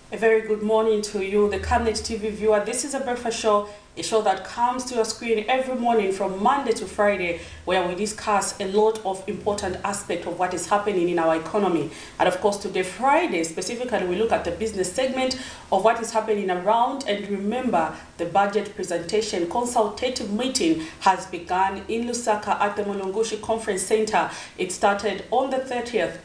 A very good morning to you, the Camnet TV viewer. This is a breakfast show, a show that comes to your screen every morning from Monday to Friday, where we discuss a lot of important aspects of what is happening in our economy. And of course, today, Friday, specifically, we look at the business segment of what is happening around. And remember, the budget presentation consultative meeting has begun in Lusaka at the Mulungushi Conference Center. It started on the 30th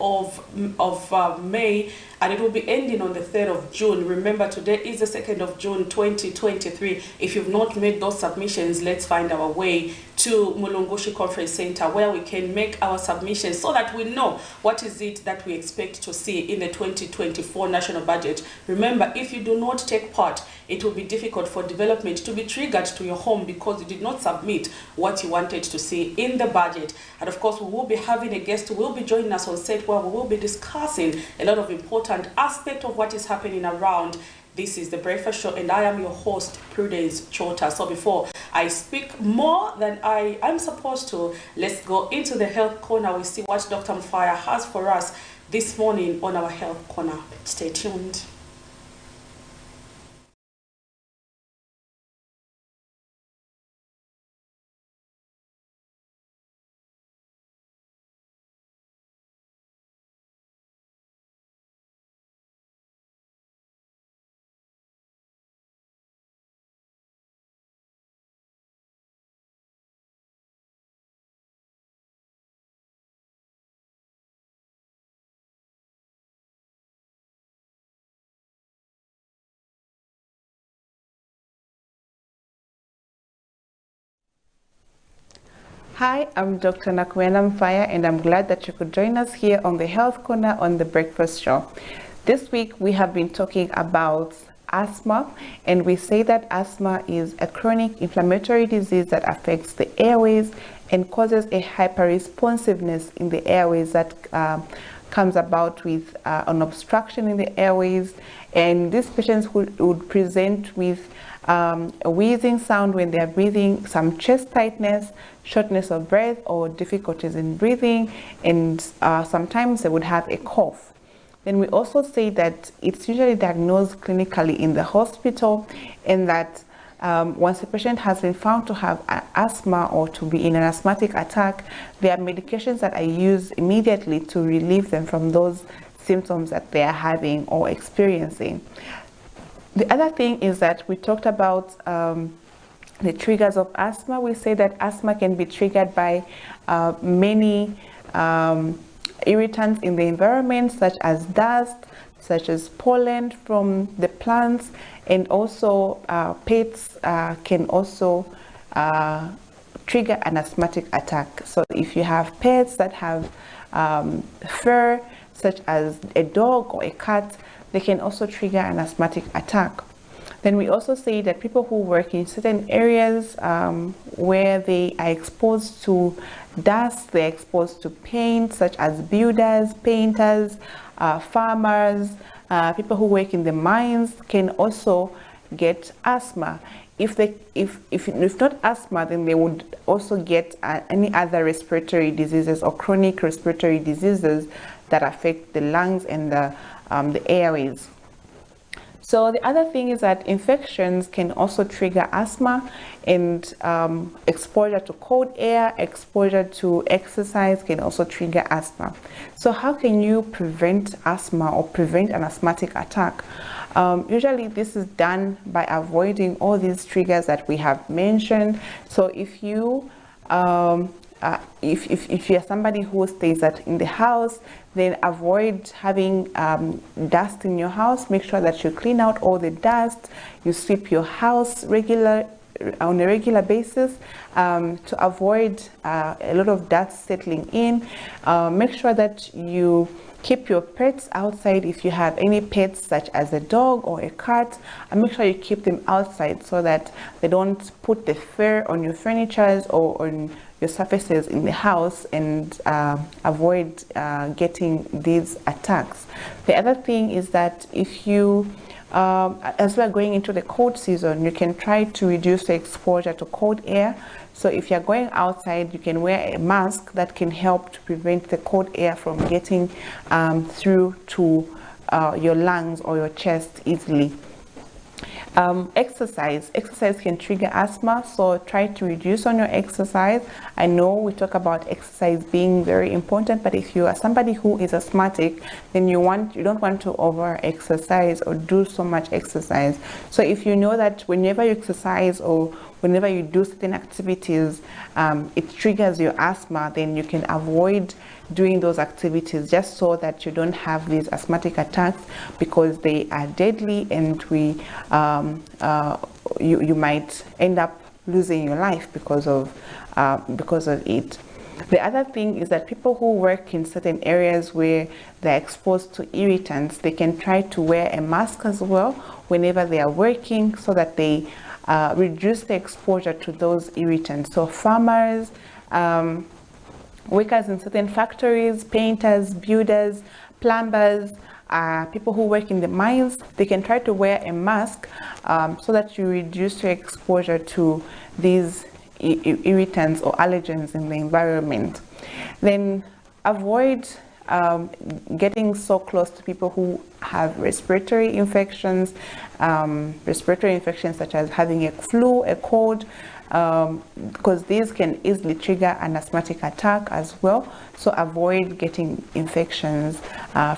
of May, and it will be ending on the 3rd of June. Remember, today is the 2nd of June 2023. If you've not made those submissions, let's find our way to Mulungushi Conference Center where we can make our submissions so that we know what is it that we expect to see in the 2024 national budget. Remember, if you do not take part, it will be difficult for development to be triggered to your home because you did not submit what you wanted to see in the budget. And of course, we will be having a guest who will be joining us on set where we will be discussing a lot of important aspects of what is happening around. This is the Breakfast Show, and I am your host, Prudence Chota. So before I speak more than I am supposed to, let's go into the health corner. We see what Dr. Mfaya has for us this morning on our health corner. Stay tuned. Hi, I'm Dr. Nakwena Mfaya, and I'm glad that you could join us here on the Health Corner on the Breakfast Show. This week we have been talking about asthma, and we say that asthma is a chronic inflammatory disease that affects the airways and causes a hyperresponsiveness in the airways that comes about with an obstruction in the airways, and these patients would present with a wheezing sound when they are breathing, some chest tightness, shortness of breath, or difficulties in breathing, and sometimes they would have a cough. Then we also say that it's usually diagnosed clinically in the hospital, and that once a patient has been found to have asthma or to be in an asthmatic attack, there are medications that are used immediately to relieve them from those symptoms that they are having or experiencing. The other thing is that we talked about the triggers of asthma. We say that asthma can be triggered by many irritants in the environment, such as dust, such as pollen from the plants, and also pets can also trigger an asthmatic attack. So if you have pets that have fur, such as a dog or a cat, they can also trigger an asthmatic attack. Then we also say that people who work in certain areas where they are exposed to dust, they're exposed to paint, such as builders, painters, farmers, people who work in the mines can also get asthma. If not asthma, then they would also get any other respiratory diseases or chronic respiratory diseases that affect the lungs and the airways. So the other thing is that infections can also trigger asthma, and exposure to cold air, exposure to exercise can also trigger asthma. So how can you prevent asthma or prevent an asthmatic attack? Usually this is done by avoiding all these triggers that we have mentioned. So if you if you're somebody who stays in the house, then avoid having dust in your house. Make sure that you clean out all the dust. You sweep your house on a regular basis to avoid a lot of dust settling in. Make sure that you keep your pets outside. If you have any pets such as a dog or a cat, and make sure you keep them outside so that they don't put the fur on your furniture or on your surfaces in the house, and avoid getting these attacks. The other thing is that if you as we're going into the cold season, you can try to reduce the exposure to cold air. So if you're going outside, you can wear a mask that can help to prevent the cold air from getting through to your lungs or your chest easily. Exercise can trigger asthma, so try to reduce on your exercise. I know we talk about exercise being very important, but if you are somebody who is asthmatic, then you don't want to over exercise or do so much exercise. So if you know that whenever you exercise or whenever you do certain activities, it triggers your asthma, then you can avoid doing those activities, just so that you don't have these asthmatic attacks, because they are deadly, and you might end up losing your life because of it. The other thing is that people who work in certain areas where they're exposed to irritants, they can try to wear a mask as well whenever they are working, so that they reduce the exposure to those irritants. So farmers, workers in certain factories, painters, builders, plumbers, people who work in the mines, they can try to wear a mask so that you reduce your exposure to these irritants or allergens in the environment. Then avoid getting so close to people who have respiratory infections such as having a flu, a cold, because these can easily trigger an asthmatic attack as well. So avoid getting infections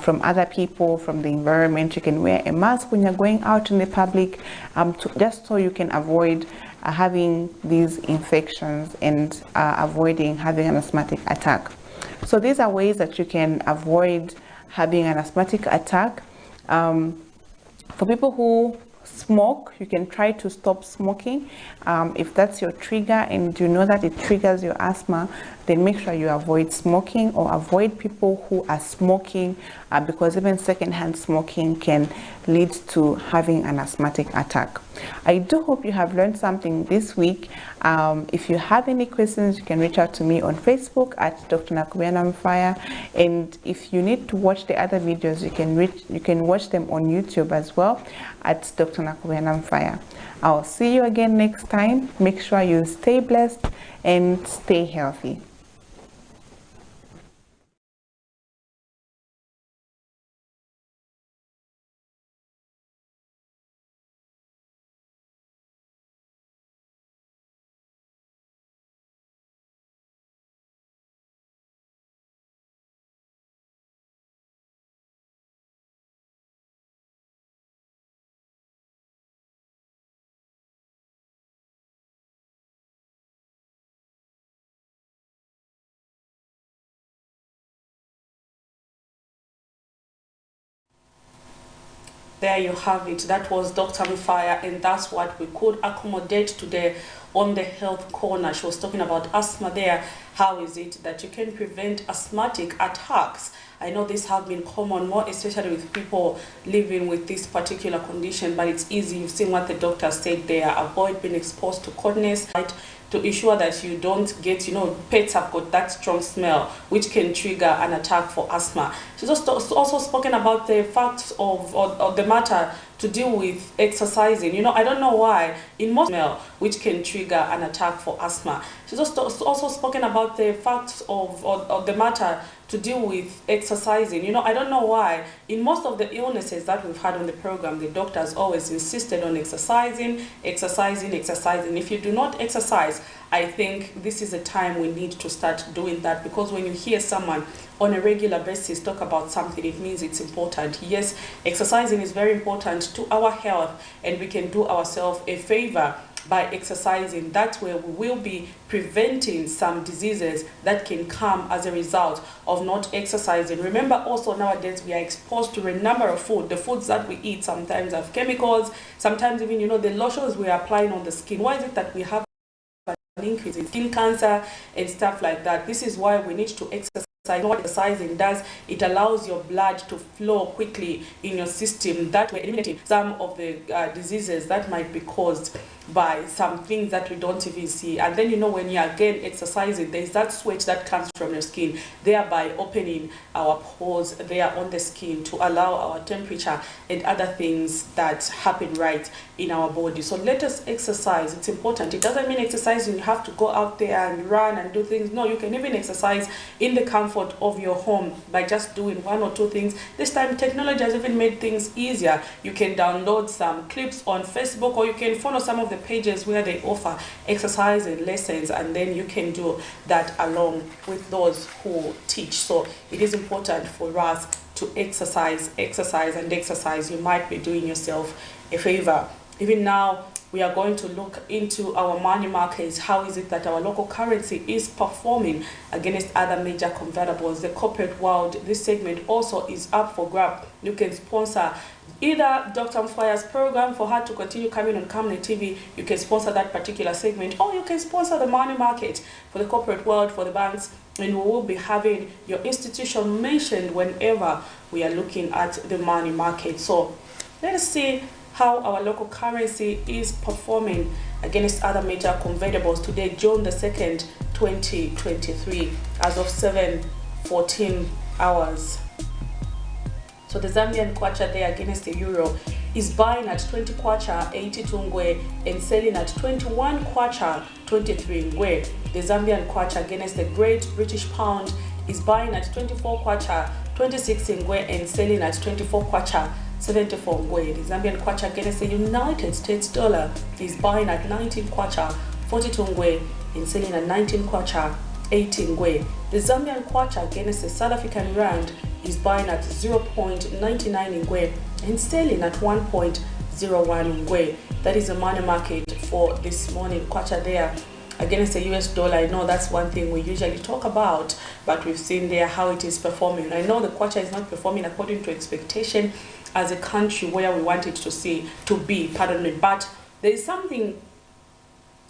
from other people, from the environment. You can wear a mask when you're going out in the public, just so you can avoid having these infections and avoiding having an asthmatic attack. So these are ways that you can avoid having an asthmatic attack. For people who smoke, you can try to stop smoking. If that's your trigger and you know that it triggers your asthma, then make sure you avoid smoking, or avoid people who are smoking, because even secondhand smoking can lead to having an asthmatic attack. I do hope you have learned something this week. If you have any questions, you can reach out to me on Facebook at Dr. Nakubena Fire, and if you need to watch the other videos, you can watch them on YouTube as well at Dr. Nakubena Fire. I'll see you again next time. Make sure you stay blessed and stay healthy. There you have it. That was Dr. Mufaya, and that's what we could accommodate today on the health corner. She was talking about asthma there. How is it that you can prevent asthmatic attacks? I know these have been common, more especially with people living with this particular condition, but it's easy. You've seen what the doctor said there. Avoid being exposed to coldness, right? To ensure that you don't get, pets have got that strong smell, which can trigger an attack for asthma. She's also spoken about the facts of the matter to deal with exercising. I don't know why in most smell, which can trigger an attack for asthma. She's also spoken about the facts of the matter to deal with exercising. I don't know why in most of the illnesses that we've had on the program, the doctors always insisted on exercising. If you do not exercise, I think this is a time we need to start doing that, because when you hear someone on a regular basis talk about something, it means it's important. Yes, exercising is very important to our health, and we can do ourselves a favor by exercising. That way we will be preventing some diseases that can come as a result of not exercising. Remember also, nowadays we are exposed to a number of food. The foods that we eat sometimes have chemicals, sometimes even the lotions we are applying on the skin. Why is it that we have an increase in skin cancer and stuff like that? This is why we need to exercise. What exercising does, it allows your blood to flow quickly in your system, that way eliminating some of the diseases that might be caused by some things that we don't even see. And then when you're again exercising, there's that sweat that comes from your skin, thereby opening our pores there on the skin to allow our temperature and other things that happen right in our body. So let us exercise. It's important. It doesn't mean exercising you have to go out there and run and do things. No, you can even exercise in the comfort comfort of your home by just doing one or two things. This time technology has even made things easier. You can download some clips on Facebook, or you can follow some of the pages where they offer exercise and lessons, and then you can do that along with those who teach. So it is important for us to exercise. You might be doing yourself a favor. Even now, we are going to look into our money markets. How is it that our local currency is performing against other major convertibles? The corporate world, this segment also is up for grab. You can sponsor either Dr. Mfaya's program for her to continue coming on Camnet TV. You can sponsor that particular segment, or you can sponsor the money market for the corporate world, for the banks, and we will be having your institution mentioned whenever we are looking at the money market. So let us see how our local currency is performing against other major convertibles today, June the 2nd, 2023, as of 7:14 hours. So the Zambian kwacha there against the euro is buying at 20 kwacha 82 ngwe and selling at 21 kwacha 23 ngwe. The Zambian kwacha against the Great British Pound is buying at 24 kwacha 26 ngwe and selling at 24 kwacha 74 ngwe. The Zambian kwacha against the United States dollar is buying at 19 kwacha 42 ngwe and selling at 19 kwacha 18 ngwe. The Zambian kwacha against the South African rand is buying at 0.99 ngwe and selling at 1.01 ngwe. That is the money market for this morning. Kwacha there against the US dollar. I know that's one thing we usually talk about, but we've seen there how it is performing. I know the kwacha is not performing according to expectation as a country where we want it to be, pardon me, but there is something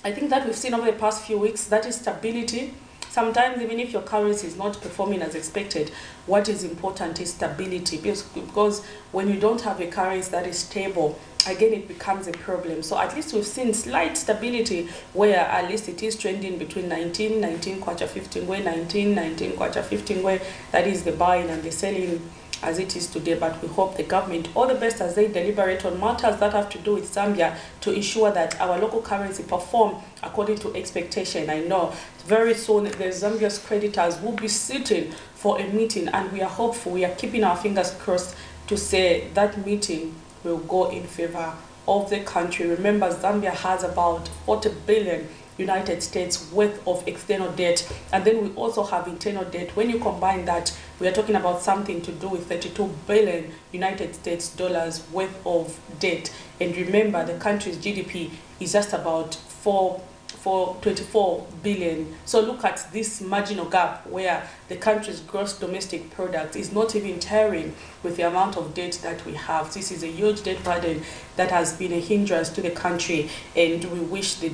I think that we've seen over the past few weeks, that is stability. Sometimes even if your currency is not performing as expected, what is important is stability, because when you don't have a currency that is stable, again it becomes a problem. So at least we've seen slight stability where at least it is trending between 19 kwacha 15 ngwe, 19 kwacha 15 ngwe. That is the buying and the selling as it is today. But we hope the government all the best as they deliberate on matters that have to do with Zambia to ensure that our local currency perform according to expectation. I know very soon the Zambia's creditors will be sitting for a meeting, and we are hopeful, we are keeping our fingers crossed to say that meeting will go in favor of the country. Remember, Zambia has about 40 billion United States worth of external debt, and then we also have internal debt. When you combine that, we are talking about something to do with 32 billion United States dollars worth of debt. And remember, the country's GDP is just about 24 billion. So look at this marginal gap where the country's gross domestic product is not even tearing with the amount of debt that we have. This is a huge debt burden that has been a hindrance to the country, and we wish the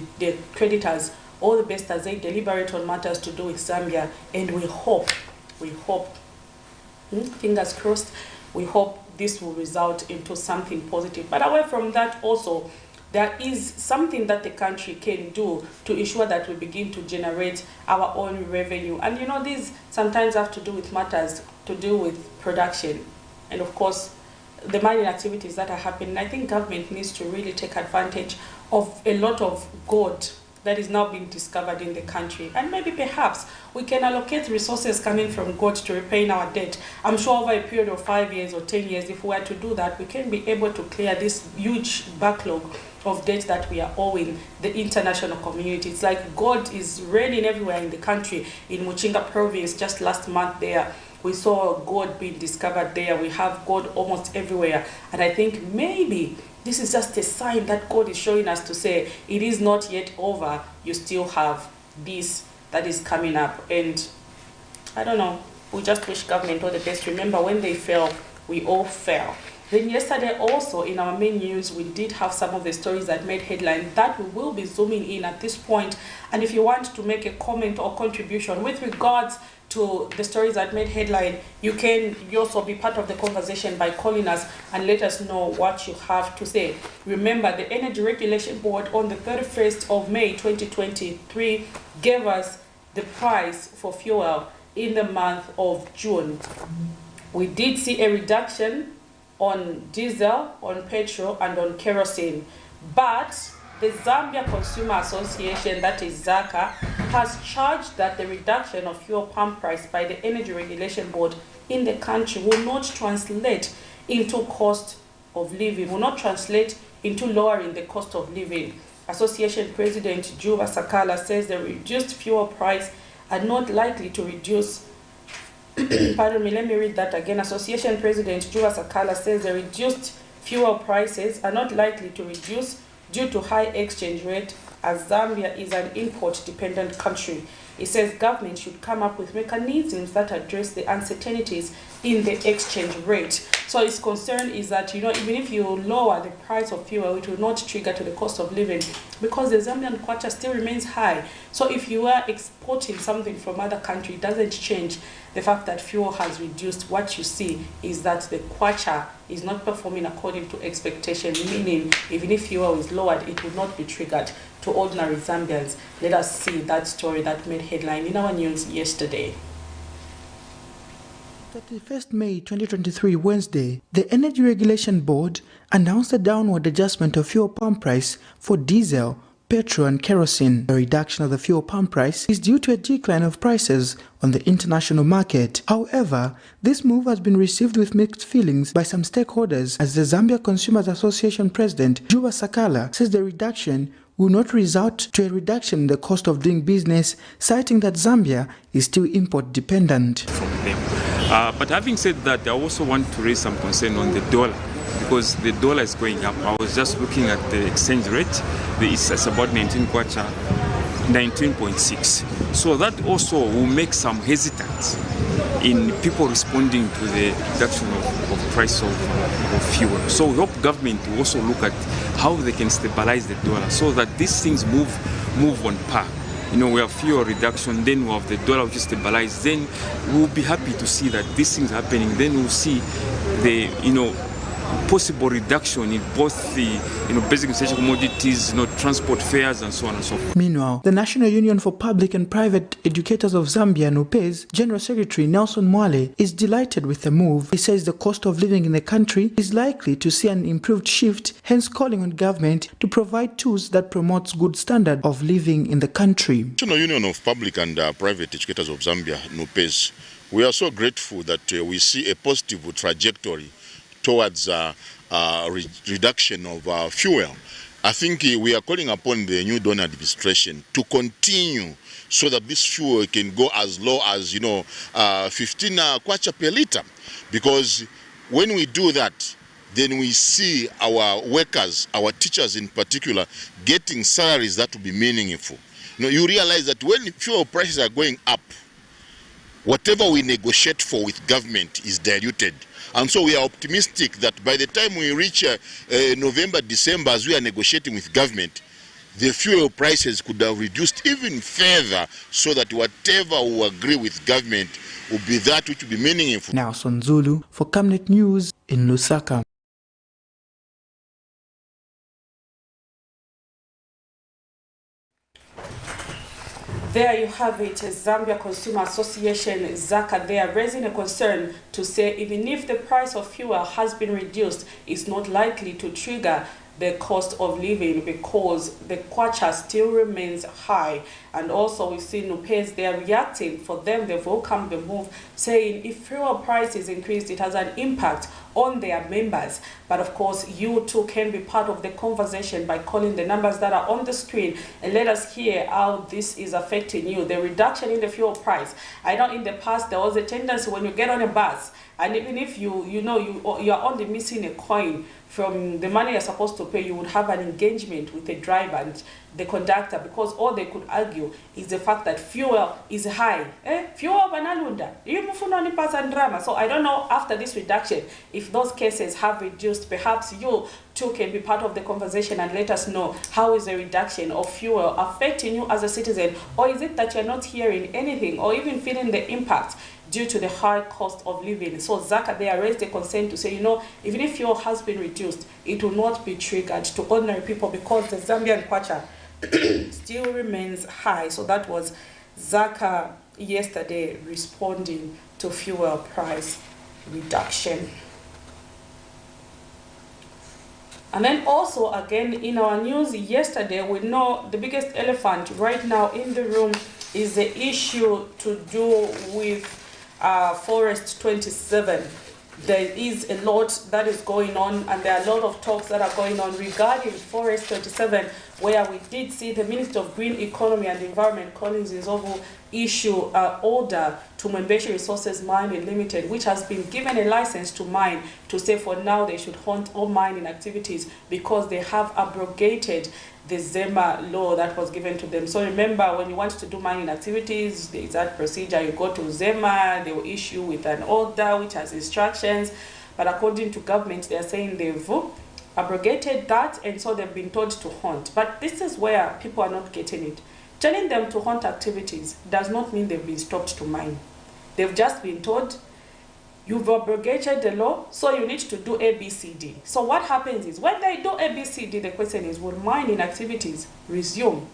creditors all the best as they deliberate on matters to do with Zambia. And we hope, fingers crossed, we hope this will result into something positive. But away from that also, there is something that the country can do to ensure that we begin to generate our own revenue. And you know, these sometimes have to do with matters to do with production and of course the mining activities that are happening. I think government needs to really take advantage of a lot of gold that is now being discovered in the country, and maybe perhaps we can allocate resources coming from gold to repaying our debt. I'm sure over a period of 5 years or 10 years, if we were to do that, we can be able to clear this huge backlog of debt that we are owing the international community. It's like gold is raining everywhere in the country. In Muchinga province, just last month there, we saw gold being discovered there. We have gold almost everywhere, and I think maybe this is just a sign that God is showing us to say it is not yet over. You still have this that is coming up. And I don't know, we just wish government all the best. Remember, when they fell, we all fell. Then yesterday also in our main news, we did have some of the stories that made headline that we will be zooming in at this point. And if you want to make a comment or contribution with regards to the stories that made headline, you can also be part of the conversation by calling us and let us know what you have to say. Remember, the Energy Regulation Board on the 31st of May 2023 gave us the price for fuel in the month of June. We did see a reduction on diesel, on petrol, and on kerosene, but the Zambia Consumer Association, that is ZACA, has charged that the reduction of fuel pump price by the Energy Regulation Board in the country will not translate into cost of living, will not translate into lowering the cost of living. Association President Juba Sakala says the reduced fuel price are not likely to reduce pardon me, let me read that again. Association President Juba Sakala says the reduced fuel prices are not likely to reduce due to high exchange rate, as Zambia is an import-dependent country. He says government should come up with mechanisms that address the uncertainties in the exchange rate. So his concern is that, you know, even if you lower the price of fuel, it will not trigger to the cost of living because the Zambian kwacha still remains high. So if you are exporting something from other country, it doesn't change the fact that fuel has reduced. What you see is that the kwacha is not performing according to expectation, meaning even if fuel is lowered, it will not be triggered to ordinary Zambians. Let us see that story that made headline in our news yesterday. 31st May 2023, Wednesday, the Energy Regulation Board announced a downward adjustment of fuel pump price for diesel, petrol and kerosene. The reduction of the fuel pump price is due to a decline of prices on the international market. However, this move has been received with mixed feelings by some stakeholders, as the Zambia Consumers Association President Juba Sakala says the reduction will not result to a reduction in the cost of doing business, citing that Zambia is still import dependent. From them. But having said that, I also want to raise some concern on the dollar, because the dollar is going up. I was just looking at the exchange rate. It's about 19 kwacha, 19.6. So that also will make some hesitance in people responding to the reduction of price of fuel. So we hope government will also look at how they can stabilize the dollar so that these things move on par. You know, we have fuel reduction, then we have the dollar which is stabilized. Then we'll be happy to see that these things happening. Then we'll see the, you know, possible reduction in both the, you know, basic essential commodities, you know, transport fares and so on and so forth. Meanwhile, the National Union for Public and Private Educators of Zambia, NUPEZ, General Secretary Nelson Mwale is delighted with the move. He says the cost of living in the country is likely to see an improved shift, hence calling on government to provide tools that promotes good standard of living in the country. National Union of Public and Private Educators of Zambia, NUPEZ, we are so grateful that we see a positive trajectory towards reduction of fuel. I think we are calling upon the new Dawn administration to continue so that this fuel can go as low as, you know, 15 kwacha per liter. Because when we do that, then we see our workers, our teachers in particular, getting salaries that will be meaningful. You know, you realize that when fuel prices are going up, whatever we negotiate for with government is diluted. And so we are optimistic that by the time we reach November, December, as we are negotiating with government, the fuel prices could have reduced even further so that whatever we agree with government will be that which will be meaningful. Now, Son Zulu for Camnet News in Lusaka. There you have it, Zambia Consumer Association, ZACA, they are raising a concern to say even if the price of fuel has been reduced, it's not likely to trigger the cost of living because the kwacha still remains high. And also we see NUPEZ, they are reacting. For them, they've welcomed the move, saying if fuel prices increased, it has an impact on their members. But of course, you too can be part of the conversation by calling the numbers that are on the screen and let us hear how this is affecting you. The reduction in the fuel price. I know in the past there was a tendency when you get on a bus, and even if you are only missing a coin from the money you're supposed to pay, you would have an engagement with the driver and the conductor, because all they could argue is the fact that fuel is high. Fuel banalunda. So I don't know after this reduction if those cases have reduced. Perhaps you too can be part of the conversation and let us know how is the reduction of fuel affecting you as a citizen, or is it that you're not hearing anything or even feeling the impact due to the high cost of living. So ZACA, they are raised a concern to say, you know, even if fuel has been reduced, it will not be triggered to ordinary people because the Zambian kwacha still remains high. So that was ZACA yesterday responding to fuel price reduction. And then also, again, in our news yesterday, we know the biggest elephant right now in the room is the issue to do with Forest 27. There is a lot that is going on, and there are a lot of talks that are going on regarding Forest 27, where we did see the Minister of Green Economy and Environment, Collins Nzovu, issue an order to Mwembeshi Resources Mining Limited, which has been given a license to mine, to say for now they should halt all mining activities because they have abrogated the ZEMA law that was given to them. So remember, when you want to do mining activities, the exact procedure, you go to ZEMA, they will issue with an order which has instructions. But according to government, they are saying they've abrogated that, and so they've been told to hunt. But this is where people are not getting it. Telling them to hunt activities does not mean they've been stopped to mine. They've just been told, you've abrogated the law, so you need to do A, B, C, D. So what happens is, when they do A, B, C, D, the question is, will mining activities resume?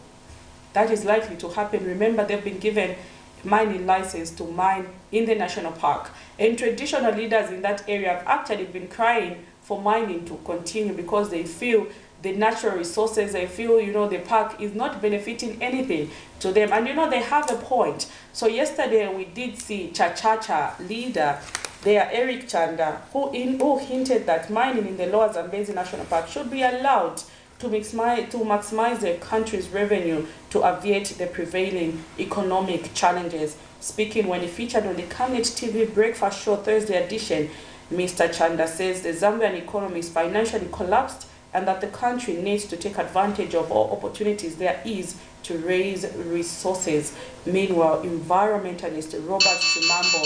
That is likely to happen. Remember, they've been given mining license to mine in the national park. And traditional leaders in that area have actually been crying for mining to continue because they feel the natural resources, they feel, the park is not benefiting anything to them. And, they have a point. So yesterday we did see Chachacha leader there, Eric Chanda, who hinted that mining in the Lower Zambezi National Park should be allowed to maximize the country's revenue to alleviate the prevailing economic challenges. Speaking when he featured on the Camnet TV breakfast show Thursday edition, Mr. Chanda says the Zambian economy is financially collapsed and that the country needs to take advantage of all opportunities there is to raise resources. Meanwhile, environmentalist Robert Chimambo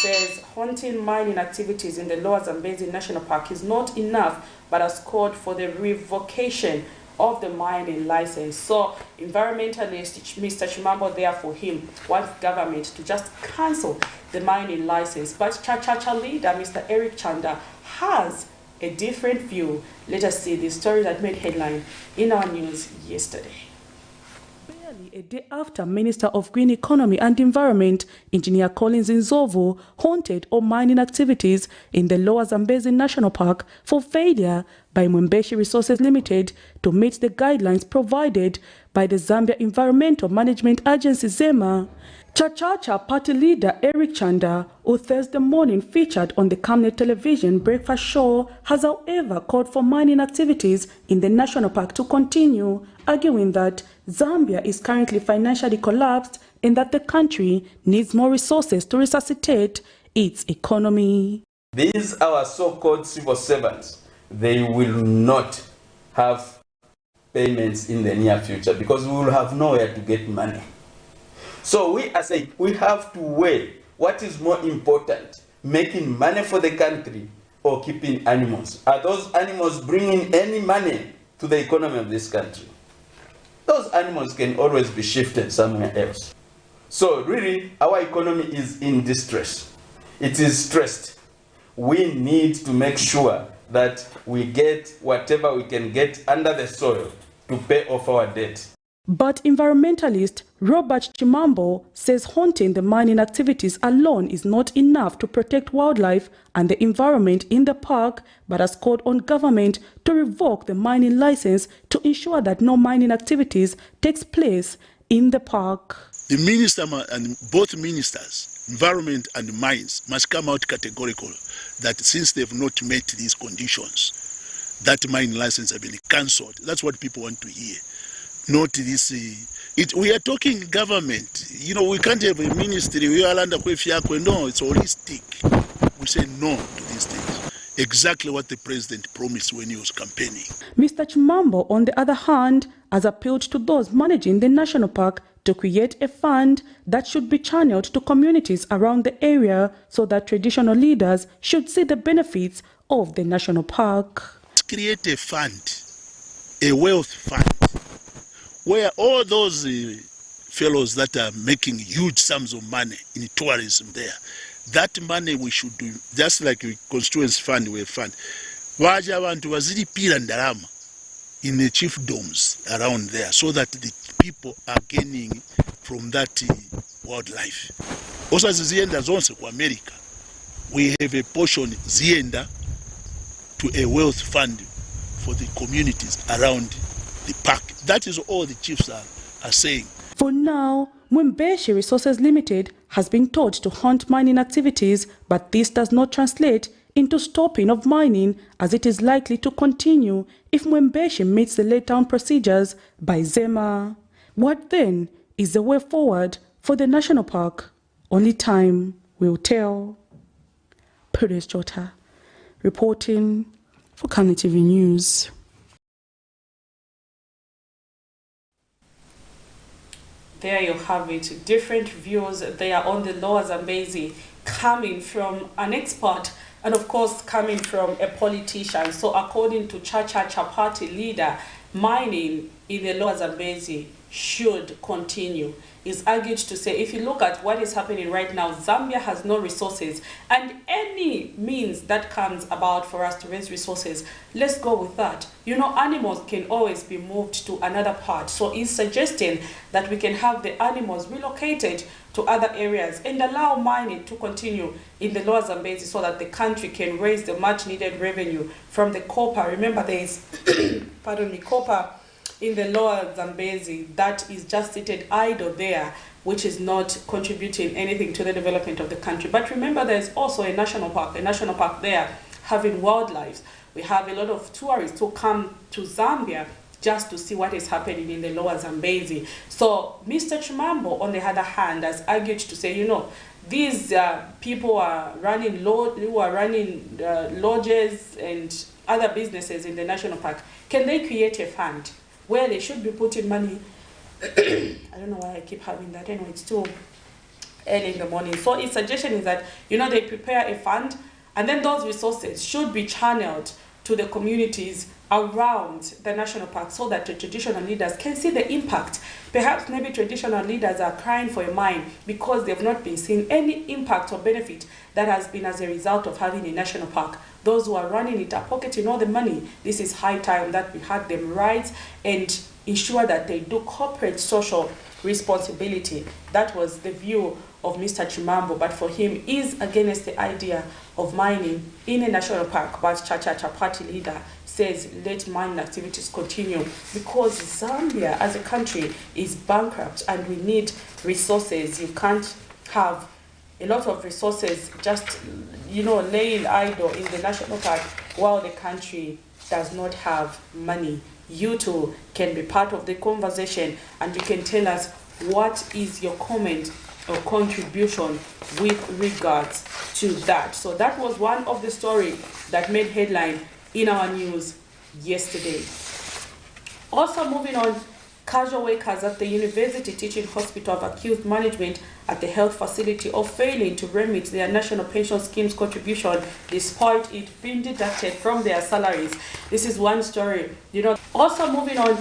says haunting mining activities in the Lower Zambezi National Park is not enough, but has called for the revocation of the mining license. So, environmentalist Mr. Chimambo, therefore, him wants government to just cancel the mining license. But Chachacha leader Mr. Eric Chanda has a different view. Let us see the story that made headline in our news yesterday. Barely a day after Minister of Green Economy and Environment, Engineer Collins Nzovu, haunted all mining activities in the Lower Zambezi National Park for failure by Mwembeshi Resources Limited to meet the guidelines provided by the Zambia Environmental Management Agency, ZEMA. Chachacha party leader Eric Chanda, who Thursday morning featured on the Camnet television breakfast show, has however called for mining activities in the national park to continue, arguing that Zambia is currently financially collapsed and that the country needs more resources to resuscitate its economy. These our so-called civil servants, they will not have payments in the near future because we will have nowhere to get money. So we have to weigh what is more important, making money for the country or keeping animals. Are those animals bringing any money to the economy of this country? Those animals can always be shifted somewhere else. So really, our economy is in distress. It is stressed. We need to make sure that we get whatever we can get under the soil to pay off our debt. But environmentalist Robert Chimambo says haunting the mining activities alone is not enough to protect wildlife and the environment in the park, but has called on government to revoke the mining license to ensure that no mining activities takes place in the park. The minister and both ministers, environment and mines, must come out categorical that since they've not met these conditions, that mining license has been cancelled. That's what people want to hear. Not this. We are talking government. We can't have a ministry. We are under Kwefiakwe. No, it's holistic. We say no to these things. Exactly what the president promised when he was campaigning. Mr. Chimambo, on the other hand, has appealed to those managing the national park to create a fund that should be channeled to communities around the area so that traditional leaders should see the benefits of the national park. Let's create a fund, a wealth fund, where all those fellows that are making huge sums of money in tourism there, that money we should do, just like a constituency fund, we fund. Waja abantu wazilipira ndalama in the chiefdoms around there so that the people are gaining from that wildlife. Also zienda zonse kwa America, we have a portion zienda to a wealth fund for the communities around the park. That is all the chiefs are saying. For now, Mwembeshi Resources Limited has been told to hunt mining activities, but this does not translate into stopping of mining, as it is likely to continue if Mwembeshi meets the laid-down procedures by ZEMA. What then is the way forward for the national park? Only time will tell. Prudence Jota, reporting for Camnet TV News. There you have it. Different views there on the Lower Zambezi, coming from an expert and of course coming from a politician. So according to Chacha party leader, mining in the Lower Zambezi should continue. Is argued to say, if you look at what is happening right now, Zambia has no resources, and any means that comes about for us to raise resources, let's go with that. You know, animals can always be moved to another part. So he's suggesting that we can have the animals relocated to other areas and allow mining to continue in the Lower Zambezi so that the country can raise the much needed revenue from the copper. Remember, there is pardon me, copper in the Lower Zambezi that is just seated idle there, which is not contributing anything to the development of the country. But remember, there's also a national park there having wildlife. We have a lot of tourists who come to Zambia just to see what is happening in the Lower Zambezi. So Mr. Chimambo, on the other hand, has argued to say, you know, these people are running lodges and other businesses in the national park. Can they create a fund where they should be putting money? I don't know why I keep having that. Anyway, it's too early in the morning. So his suggestion is that, you know, they prepare a fund, and then those resources should be channeled to the communities around the national park so that the traditional leaders can see the impact. Perhaps maybe traditional leaders are crying for a mine because they've not been seeing any impact or benefit that has been as a result of having a national park. Those who are running it are pocketing all the money. This is high time that we had them right and ensure that they do corporate social responsibility. That was the view of Mr. Chimambo, but for him is against the idea of mining in a national park. But Chacha party leader says let mining activities continue because Zambia as a country is bankrupt and we need resources. You can't have a lot of resources just, you know, laying idle in the national park while the country does not have money. You too can be part of the conversation and you can tell us what is your comment or contribution with regards to that. So that was one of the stories that made headline in our news yesterday. Also moving on, casual workers at the University Teaching Hospital have accused management at the health facility of failing to remit their national pension scheme's contribution despite it being deducted from their salaries. This is one story. You know, also moving on,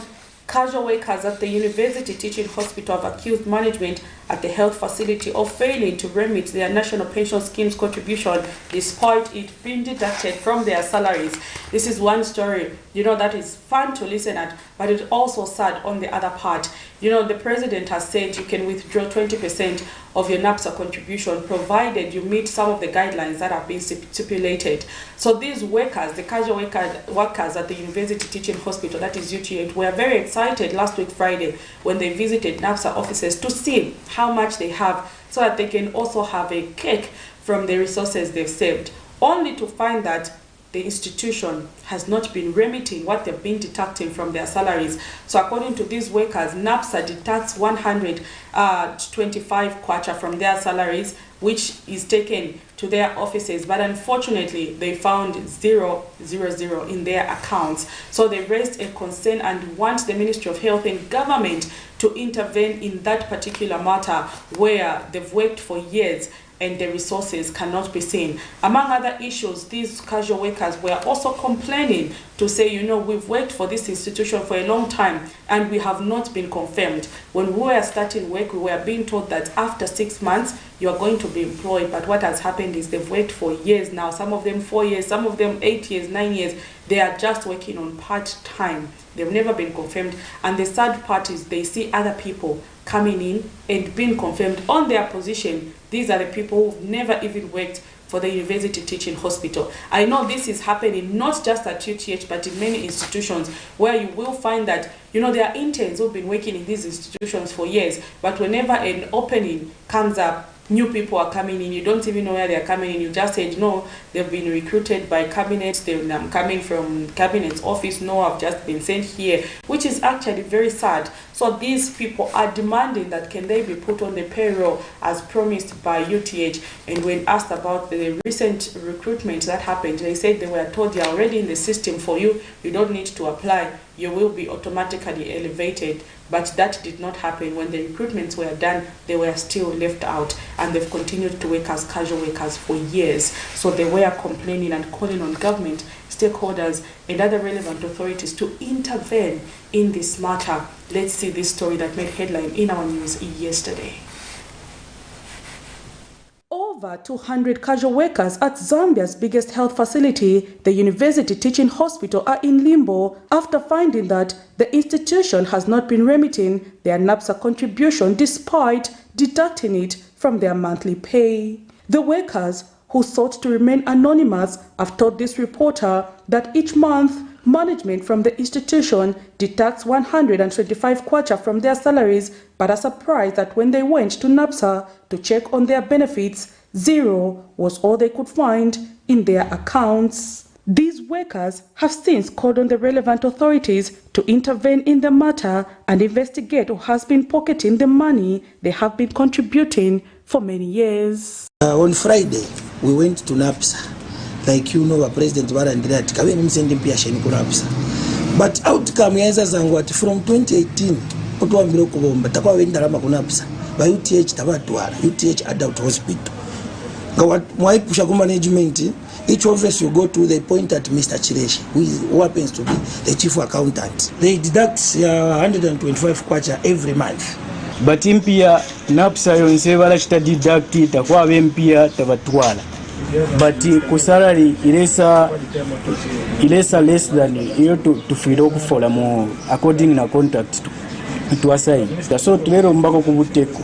casual workers at the University Teaching Hospital have accused management at the health facility of failing to remit their national pension scheme's contribution despite it being deducted from their salaries. This is one story, you know, that is fun to listen at, but it's also sad on the other part. You know, the president has said you can withdraw 20% of your NAPSA contribution provided you meet some of the guidelines that have been stipulated. So these workers, the casual workers at the University Teaching Hospital, that is UTH, were very excited last week Friday when they visited NAPSA offices to see how much they have so that they can also have a cake from the resources they've saved, only to find that the institution has not been remitting what they've been deducting from their salaries. So according to these workers, NAPSA deducts 125 kwacha from their salaries, which is taken to their offices, but unfortunately they found 000 in their accounts. So they raised a concern and want the Ministry of Health and government to intervene in that particular matter where they've worked for years and the resources cannot be seen. Among other issues, these casual workers were also complaining to say, you know, we've worked for this institution for a long time and we have not been confirmed. When we were starting work, we were being told that after 6 months, you are going to be employed. But what has happened is they've worked for years now, some of them 4 years, some of them 8 years, 9 years. They are just working on part-time. They've never been confirmed. And the sad part is they see other people coming in and being confirmed on their position. These are the people who've never even worked for the University Teaching Hospital. I know this is happening not just at UTH, but in many institutions where you will find that, there are interns who've been working in these institutions for years, but whenever an opening comes up, new people are coming in. You don't even know where they're coming in. You just said, no, they've been recruited by Camnet. I'm coming from Cabinet's office. No, I've just been sent here, which is actually very sad. So these people are demanding that can they be put on the payroll as promised by UTH. And when asked about the recent recruitment that happened, they said they were told you're already in the system for you. You don't need to apply. You will be automatically elevated. But that did not happen. When the recruitments were done, they were still left out, and they've continued to work as casual workers for years. So they were complaining and calling on government, stakeholders, and other relevant authorities to intervene in this matter. Let's see this story that made headline in our news yesterday. Over 200 casual workers at Zambia's biggest health facility, the University Teaching Hospital, are in limbo after finding that the institution has not been remitting their NAPSA contribution despite deducting it from their monthly pay. The workers, who sought to remain anonymous, have told this reporter that each month management from the institution deducts 125 kwacha from their salaries, but are surprised that when they went to NAPSA to check on their benefits, zero was all they could find in their accounts. These workers have since called on the relevant authorities to intervene in the matter and investigate who has been pocketing the money they have been contributing for many years. On Friday, we went to NAPSA. Like our president warandira tikabe nemsende mpia sheni ku NAPSA. But outcome yaza zangu ati from 2018 kutwambira kubomba takwawe ndalama ku NAPSA. Ba UTH tabatwala UTH Adult Hospital. Mwaipusha ku management, each office you go to, they point at Mr. Chireshi, who happens to be the chief accountant. They deduct 125 kwacha every month. But impia NAPSA yonse balachita deduct takwawe mpia tabatwala. But ku salary ilesa less than iyo tufiro okufola mu according na contract to assign. So tulero mbako kubuteko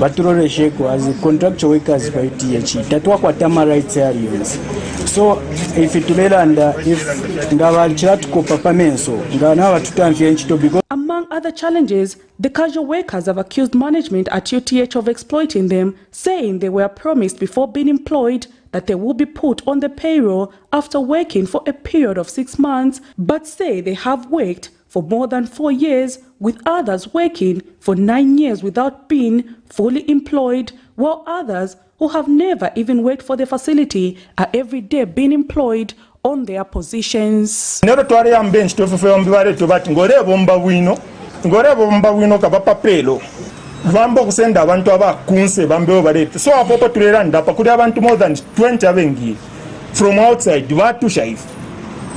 batulolesheko as contractual workers by UTH tatwa kwa tama rights areas. So if tulera under if ngaba chat ko papa menso ngana batutamfye nchito because among other challenges, the casual workers have accused management at UTH of exploiting them, saying they were promised before being employed that they will be put on the payroll after working for a period of 6 months, but say they have worked for more than 4 years, with others working for 9 years without being fully employed, while others who have never even worked for the facility are every day being employed on their positions. Vambo kusenda abantu abakunse bambeho balete so apopo tulelanda pa kuli abantu more than 20 abengi from outside batusha ife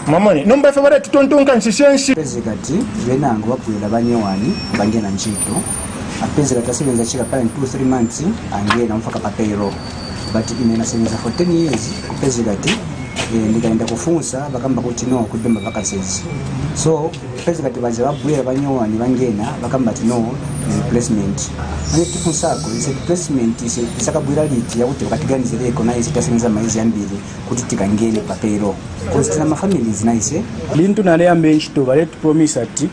mamone nomba fe balete tontonka nshishenshi pezekati venango bakwira banyewani bangena nchito apezekati asebenza chika pale 2-3 months angena mfaka pa payroll but imena sebenza for 10 years kupezekati ndikaenda kufunsa bakamba kuti no kudemba vacancies. So pezekati baje babwira banyewani bangena bakamba kuti no replacement. Ane tifunsako is replacement is isakabwira liti yakuti bakatiganizireko naye sitasenza maizi ambili kuti tikangene pa payroll. Because tina ma families naise lintu nale ambenchito baleti promise ati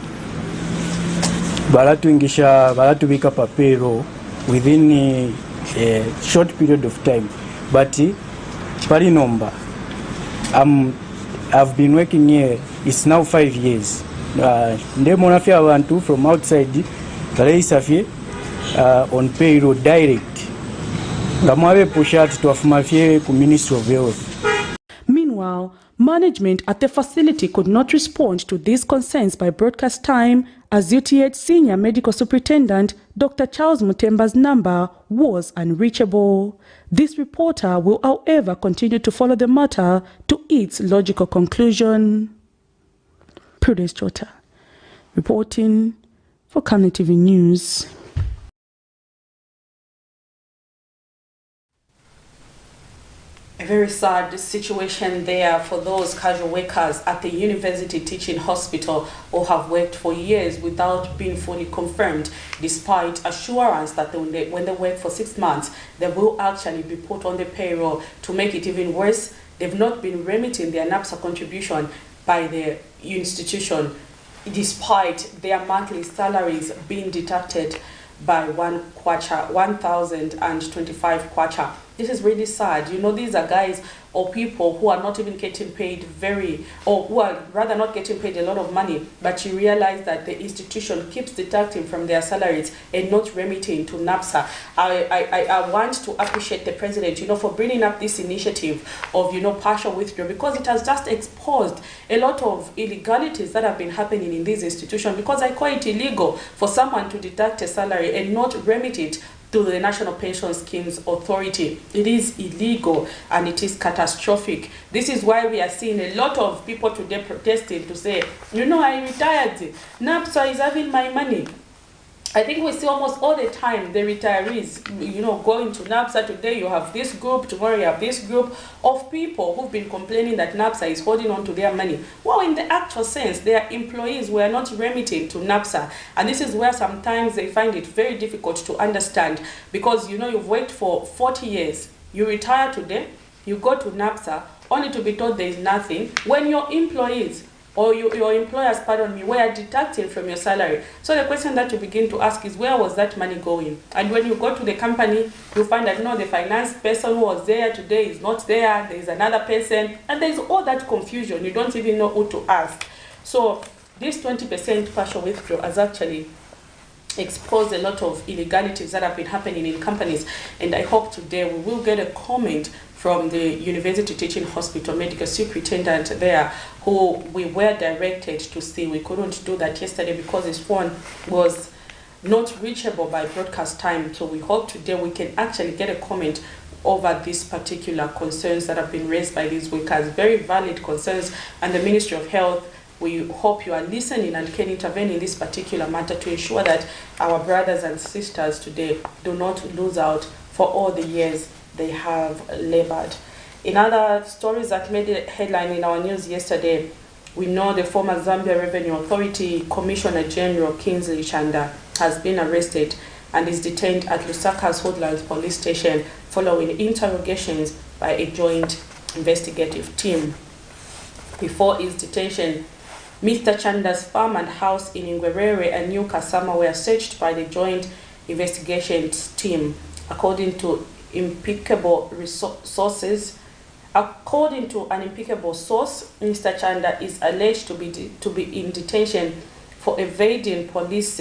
balatubika pa payroll within a short period of time, but pari number I've been working here, it's now 5 years. Ndemonafia abantu from outside balaisafie on payroll direct. Ngamwabe pushat to afumafie ku Ministry of Health. Meanwhile, management at the facility could not respond to these concerns by broadcast time, as UTH Senior Medical Superintendent Dr. Charles Mutemba's number was unreachable. This reporter will, however, continue to follow the matter to its logical conclusion. Prudence Chota, reporting for Camnet TV News. A very sad situation there for those casual workers at the university teaching hospital who have worked for years without being fully confirmed, despite assurance that when they work for 6 months, they will actually be put on the payroll. To make it even worse, they've not been remitting their NAPSA contribution by the institution, despite their monthly salaries being deducted by 1,025 kwacha. This is really sad. You know, these are guys or people who are not even getting paid who are rather not getting paid a lot of money, but you realize that the institution keeps deducting from their salaries and not remitting to NAPSA. I want to appreciate the president, you know, for bringing up this initiative of, you know, partial withdrawal, because it has just exposed a lot of illegalities that have been happening in this institution, because I call it illegal for someone to deduct a salary and not remit it to the National Pension Schemes Authority. It is illegal and it is catastrophic. This is why we are seeing a lot of people today protesting to say, you know, I retired, NAPSA is having my money. I think we see almost all the time the retirees, you know, going to NAPSA. Today you have this group, tomorrow you have this group of people who've been complaining that NAPSA is holding on to their money. Well, in the actual sense, their employees were not remitting to NAPSA. And this is where sometimes they find it very difficult to understand, because, you know, you've worked for 40 years, you retire today, you go to NAPSA, only to be told there is nothing, when your employees or your employers, pardon me, were deducting from your salary. So the question that you begin to ask is, where was that money going? And when you go to the company, you find that, no, the finance person who was there today is not there, there is another person, and there is all that confusion. You don't even know who to ask. So this 20% partial withdrawal has actually exposed a lot of illegalities that have been happening in companies. And I hope today we will get a comment from the University Teaching Hospital medical superintendent there, who we were directed to see. We couldn't do that yesterday because his phone was not reachable by broadcast time. So we hope today we can actually get a comment over these particular concerns that have been raised by these workers. Very valid concerns, and the Ministry of Health, we hope you are listening and can intervene in this particular matter to ensure that our brothers and sisters today do not lose out for all the years they have labored. In other stories that made a headline in our news yesterday, we know the former Zambia Revenue Authority Commissioner General Kingsley Chanda has been arrested and is detained at Lusaka's Woodlands Police Station following interrogations by a joint investigative team. Before his detention, Mr. Chanda's farm and house in Ngwerere and New Kasama were searched by the joint investigations team. According to impeccable sources, according to an impeccable source, Mr. Chanda is alleged to be in detention for evading police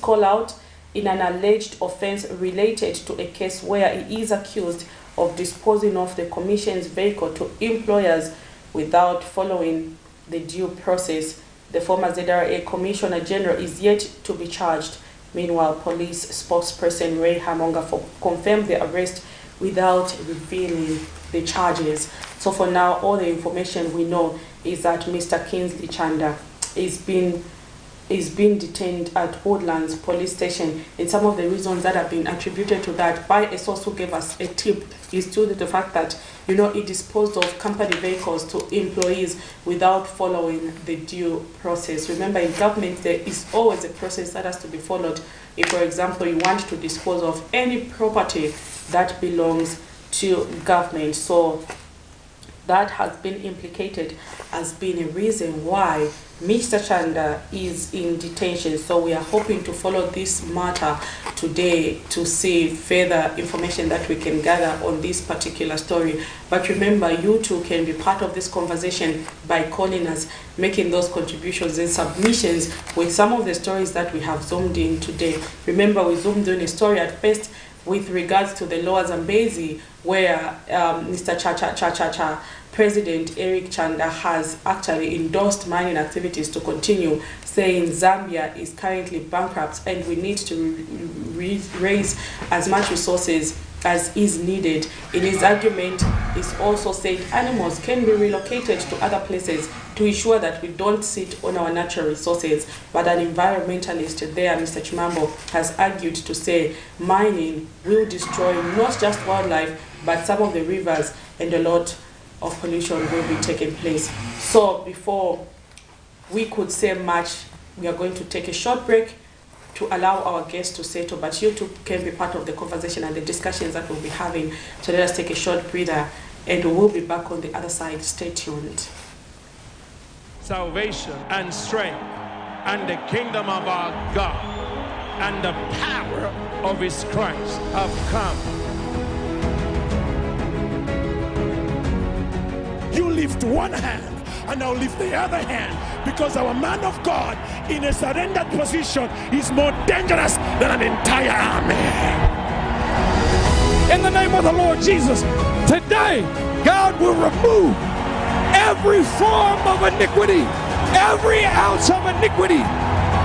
call-out in an alleged offense related to a case where he is accused of disposing of the Commission's vehicle to employers without following the due process. The former ZRA Commissioner General is yet to be charged. Meanwhile, police spokesperson Ray Hamonga confirmed the arrest without revealing the charges. So for now, all the information we know is that Mr. Kingsley Chanda is being detained at Woodlands Police Station. And some of the reasons that have been attributed to that by a source who gave us a tip is due to the fact that, you know, it disposed of company vehicles to employees without following the due process. Remember, in government, there is always a process that has to be followed. If, for example, you want to dispose of any property that belongs to government. So that has been implicated as being a reason why Mr. Chanda is in detention. So we are hoping to follow this matter today to see further information that we can gather on this particular story. But remember, you too can be part of this conversation by calling us, making those contributions and submissions with some of the stories that we have zoomed in today. Remember, we zoomed in a story at first with regards to the Lower Zambezi, where Mr. President Eric Chanda has actually endorsed mining activities to continue, saying Zambia is currently bankrupt and we need to raise as much resources as is needed. In his argument, he's also said animals can be relocated to other places to ensure that we don't sit on our natural resources. But an environmentalist there, Mr. Chimambo, has argued to say mining will destroy not just wildlife, but some of the rivers, and a lot of pollution will be taking place. So before we could say much, we are going to take a short break to allow our guests to settle, but you too can be part of the conversation and the discussions that we'll be having. So let us take a short breather and we'll be back on the other side. Stay tuned. Salvation and strength and the kingdom of our God and the power of his Christ have come. You lift one hand and I'll lift the other hand, because our man of God in a surrendered position is more dangerous than an entire army. In the name of the Lord Jesus, today God will remove every form of iniquity, every ounce of iniquity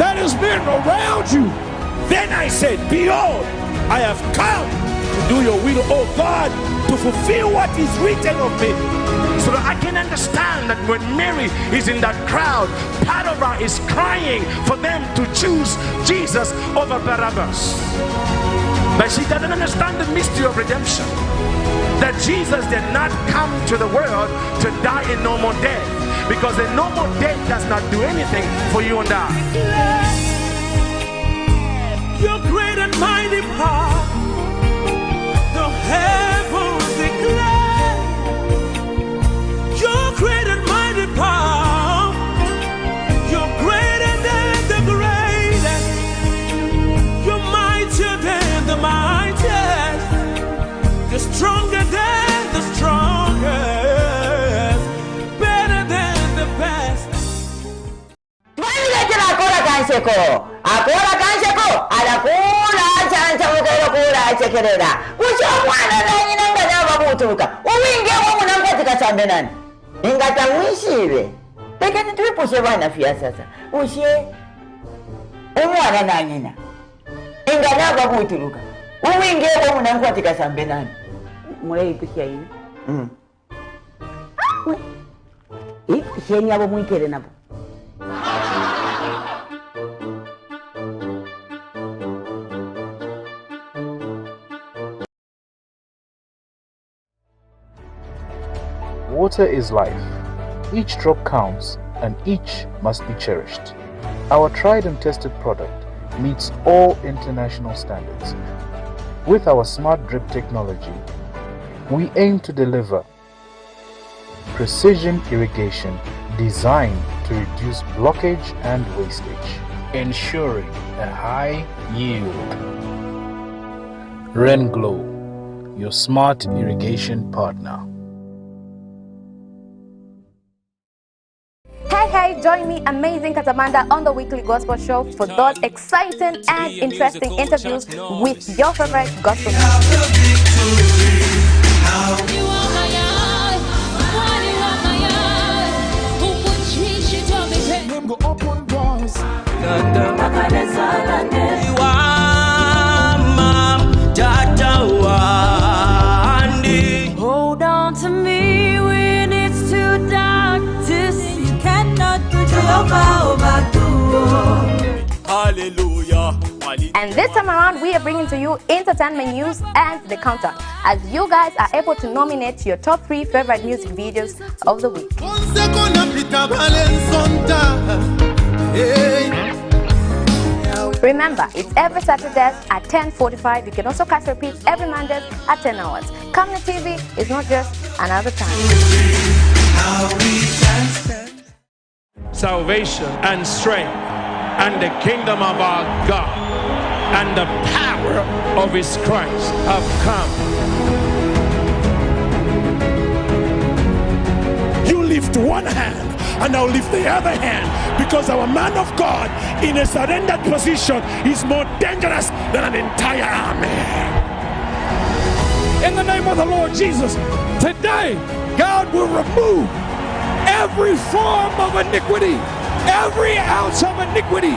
that has been around you. Then I said, behold, I have come to do your will, O God, to fulfill what is written of me. So that I can understand that when Mary is in that crowd, part of her is crying for them to choose Jesus over Barabbas. But she doesn't understand the mystery of redemption. That Jesus did not come to the world to die a normal death, because a normal death does not do anything for you and I. Your great and mighty power, the heavens declare. Your great and mighty power, you're greater than the greatest, you're mightier than the mightiest, you're stronger than the strongest, better than the best. Ingatamwishire tekeni tuipushe bana fia sasa ushe umwana na nyina inganava kuituruka uwingewo munankwatira sambe nani mule ipusha hii sheni abo mwikere nabo. Water is life. Each drop counts and each must be cherished. Our tried and tested product meets all international standards. With our smart drip technology, we aim to deliver precision irrigation designed to reduce blockage and wastage, ensuring a high yield. Renglow, your smart irrigation partner. Hey, join me, Amazing Katamanda, on the weekly gospel show for those exciting and interesting interviews with your favorite gospel music. Hold on to me when it's too dark to see. You cannot put your power back to Hallelujah. And this time around, we are bringing to you entertainment news and the countdown, as you guys are able to nominate your top 3 favorite music videos of the week. Remember, it's every Saturday at 10:45. You can also catch repeats every Monday at 10 hours. Camnet TV is not just another time. Salvation and strength and the kingdom of our God and the power of his Christ have come. You lift one hand and I'll lift the other hand, because our man of God in a surrendered position is more dangerous than an entire army. In the name of the Lord Jesus, today God will remove every form of iniquity, every ounce of iniquity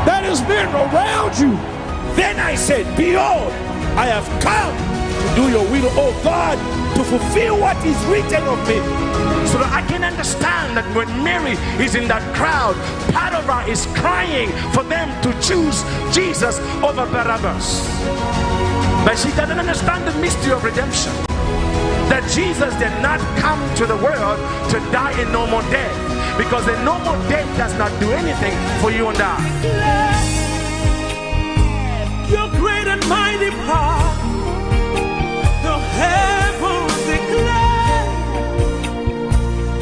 that has been around you. Then I said, behold, I have come to do your will, oh God, to fulfill what is written of me. So that I can understand that when Mary is in that crowd, part of her is crying for them to choose Jesus over Barabbas. But she doesn't understand the mystery of redemption. That Jesus did not come to the world to die a normal death, because a normal death does not do anything for you and I. Your great and mighty power, the heavens declare.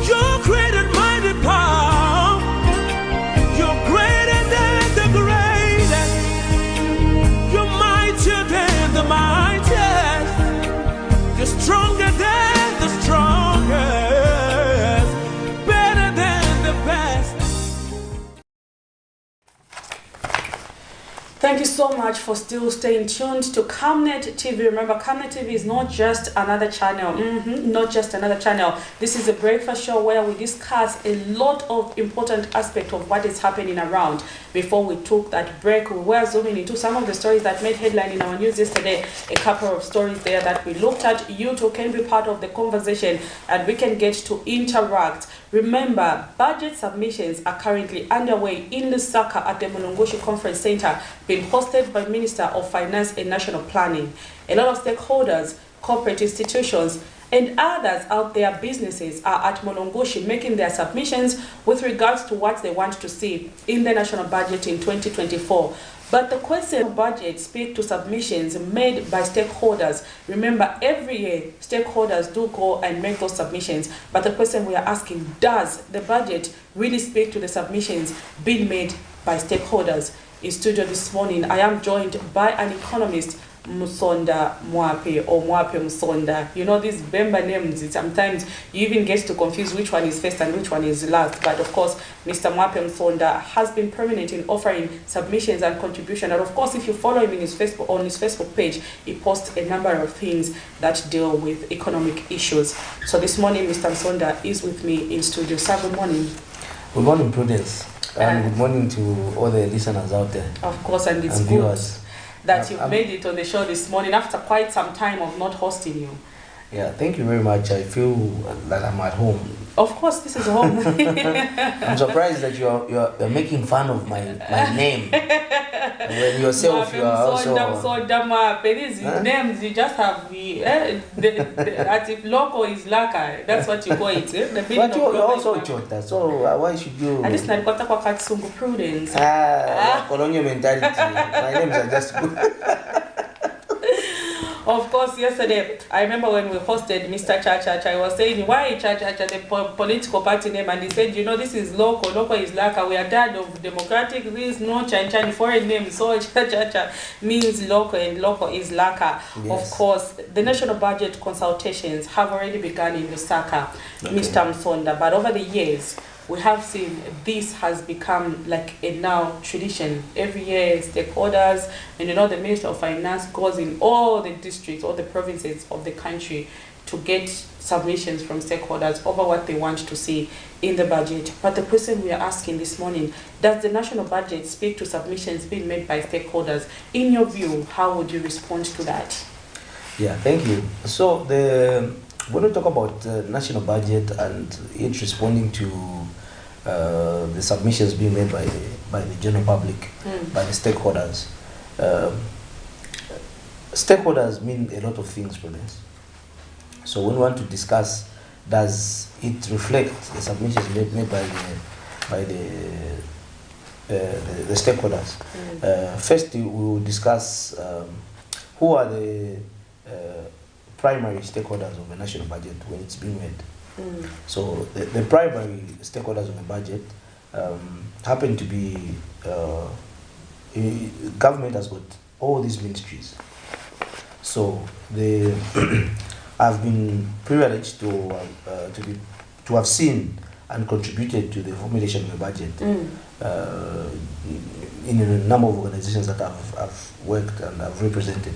Your great and mighty power, you're greater than the greatest, you're mightier than the mightiest, you're stronger than the strongest, better than the best. Thank you so much for still staying tuned to Camnet TV. Remember, Camnet TV is not just another channel. Not just another channel. This is a breakfast show where we discuss a lot of important aspects of what is happening around. Before we took that break, we were zooming into some of the stories that made headline in our news yesterday. A couple of stories there that we looked at. You too can be part of the conversation and we can get to interact. Remember, budget submissions are currently underway in Lusaka at the Mulungushi Conference Center, being hosted by Minister of Finance and National Planning. A lot of stakeholders, corporate institutions, and others out there, businesses, are at Mulungushi making their submissions with regards to what they want to see in the national budget in 2024. But the question of budget speaks to submissions made by stakeholders. Remember, every year, stakeholders do go and make those submissions. But the question we are asking, does the budget really speak to the submissions being made by stakeholders? In studio this morning, I am joined by an economist, Musonda Mwape, or Mwape Musonda. You know, these Bemba names, sometimes you even get to confuse which one is first and which one is last. But of course, Mr. Mwape Musonda has been prominent in offering submissions and contribution. And of course, if you follow him in his Facebook page, he posts a number of things that deal with economic issues. So this morning, Mr. Musonda is with me in studio. Sir, good morning. Good morning, Prudence. And good morning to all the listeners out there. Of course, and it's good viewers that you've made it on the show this morning after quite some time of not hosting you. Yeah, thank you very much. I feel that I'm at home. Of course, this is home. I'm surprised that you're making fun of my name. When yourself, you are also... These names, you just have as if loco is laka. That's what you call it. But you're also Chota, so why should you... I just not got to Katsungu Prudence. Colonial mentality. My names are just good. Of course, yesterday, I remember when we hosted Mr. Chacha, I was saying, why Chacha, the political party name? And he said, you know, this is local. Local is laka. We are tired of democratic. This is no Chanchan foreign name. So Chacha means local and local is laka. Yes. Of course, the national budget consultations have already begun in Lusaka, okay, Mr. Msonda. But over the years, we have seen this has become like a now tradition. Every year, stakeholders, and you know, the Minister of Finance goes in all the districts, all the provinces of the country to get submissions from stakeholders over what they want to see in the budget. But the question we are asking this morning, does the national budget speak to submissions being made by stakeholders? In your view, how would you respond to that? Yeah, thank you. So when we talk about the national budget and it responding to the submissions being made by the general public, by the stakeholders. Stakeholders mean a lot of things for this. So when we want to discuss, does it reflect the submissions made by the stakeholders? First, we will discuss who are the primary stakeholders of the national budget when it's being made. So the primary stakeholders of the budget happen to be government has got all these ministries. So they have been privileged to have seen and contributed to the formulation of the budget in a number of organizations that I've worked and I've represented.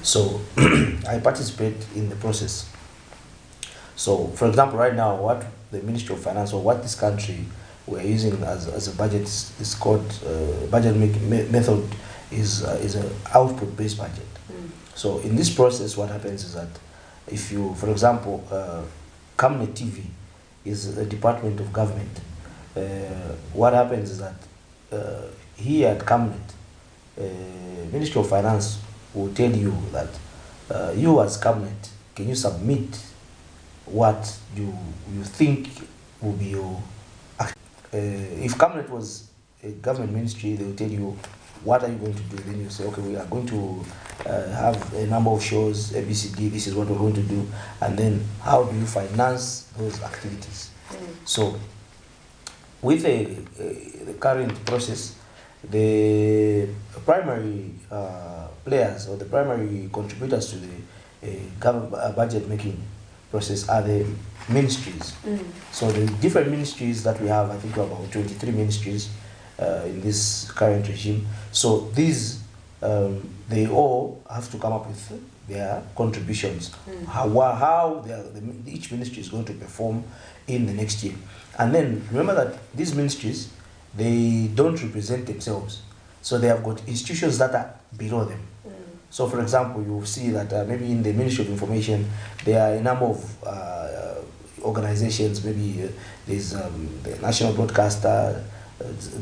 So I participate in the process. So, for example, right now, what the Ministry of Finance or what this country we're using as a budget is called budget method is an output-based budget. So in this process, what happens is that if you, for example, Camnet TV is a department of government. What happens is that here at Camnet, Ministry of Finance will tell you that you as Camnet, can you submit what you think will be your if Camnet was a government ministry, they will tell you what are you going to do. Then you say, okay, we are going to have a number of shows, ABCD, this is what we're going to do, and then how do you finance those activities? So with the current process, the primary players or the primary contributors to the budget making process are the ministries. So the different ministries that we have, I think about 23 ministries in this current regime. So these, they all have to come up with their contributions, how each ministry is going to perform in the next year. And then remember that these ministries, they don't represent themselves. So they have got institutions that are below them. So for example, you see that maybe in the Ministry of Information, there are a number of organizations, maybe there's the National Broadcaster,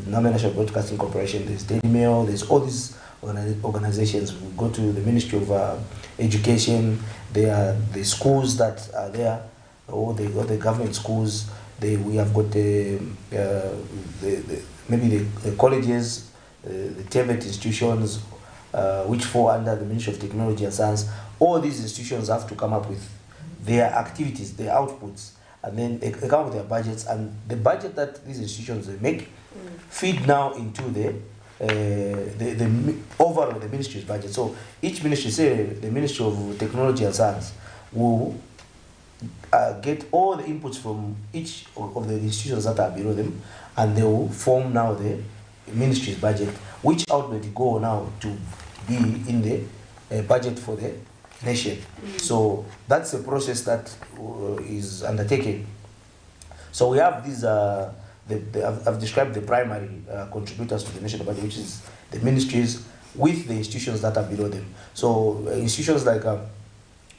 National Broadcasting Corporation, there's Daily Mail, there's all these organizations. We go to the Ministry of Education, there are the schools that are there, or the government schools. We have got maybe the colleges, the TVET institutions, which fall under the Ministry of Technology and Science. All these institutions have to come up with their activities, their outputs, and then they come up with their budgets, and the budget that these institutions they make feed now into the overall the ministry's budget. So each ministry, say the Ministry of Technology and Science, will get all the inputs from each of the institutions that are below them, and they will form now the ministry's budget, which ultimately go now to be in the budget for the nation. So that's a process that is undertaken. So we have these, I've described the primary contributors to the national budget, which is the ministries with the institutions that are below them. So institutions like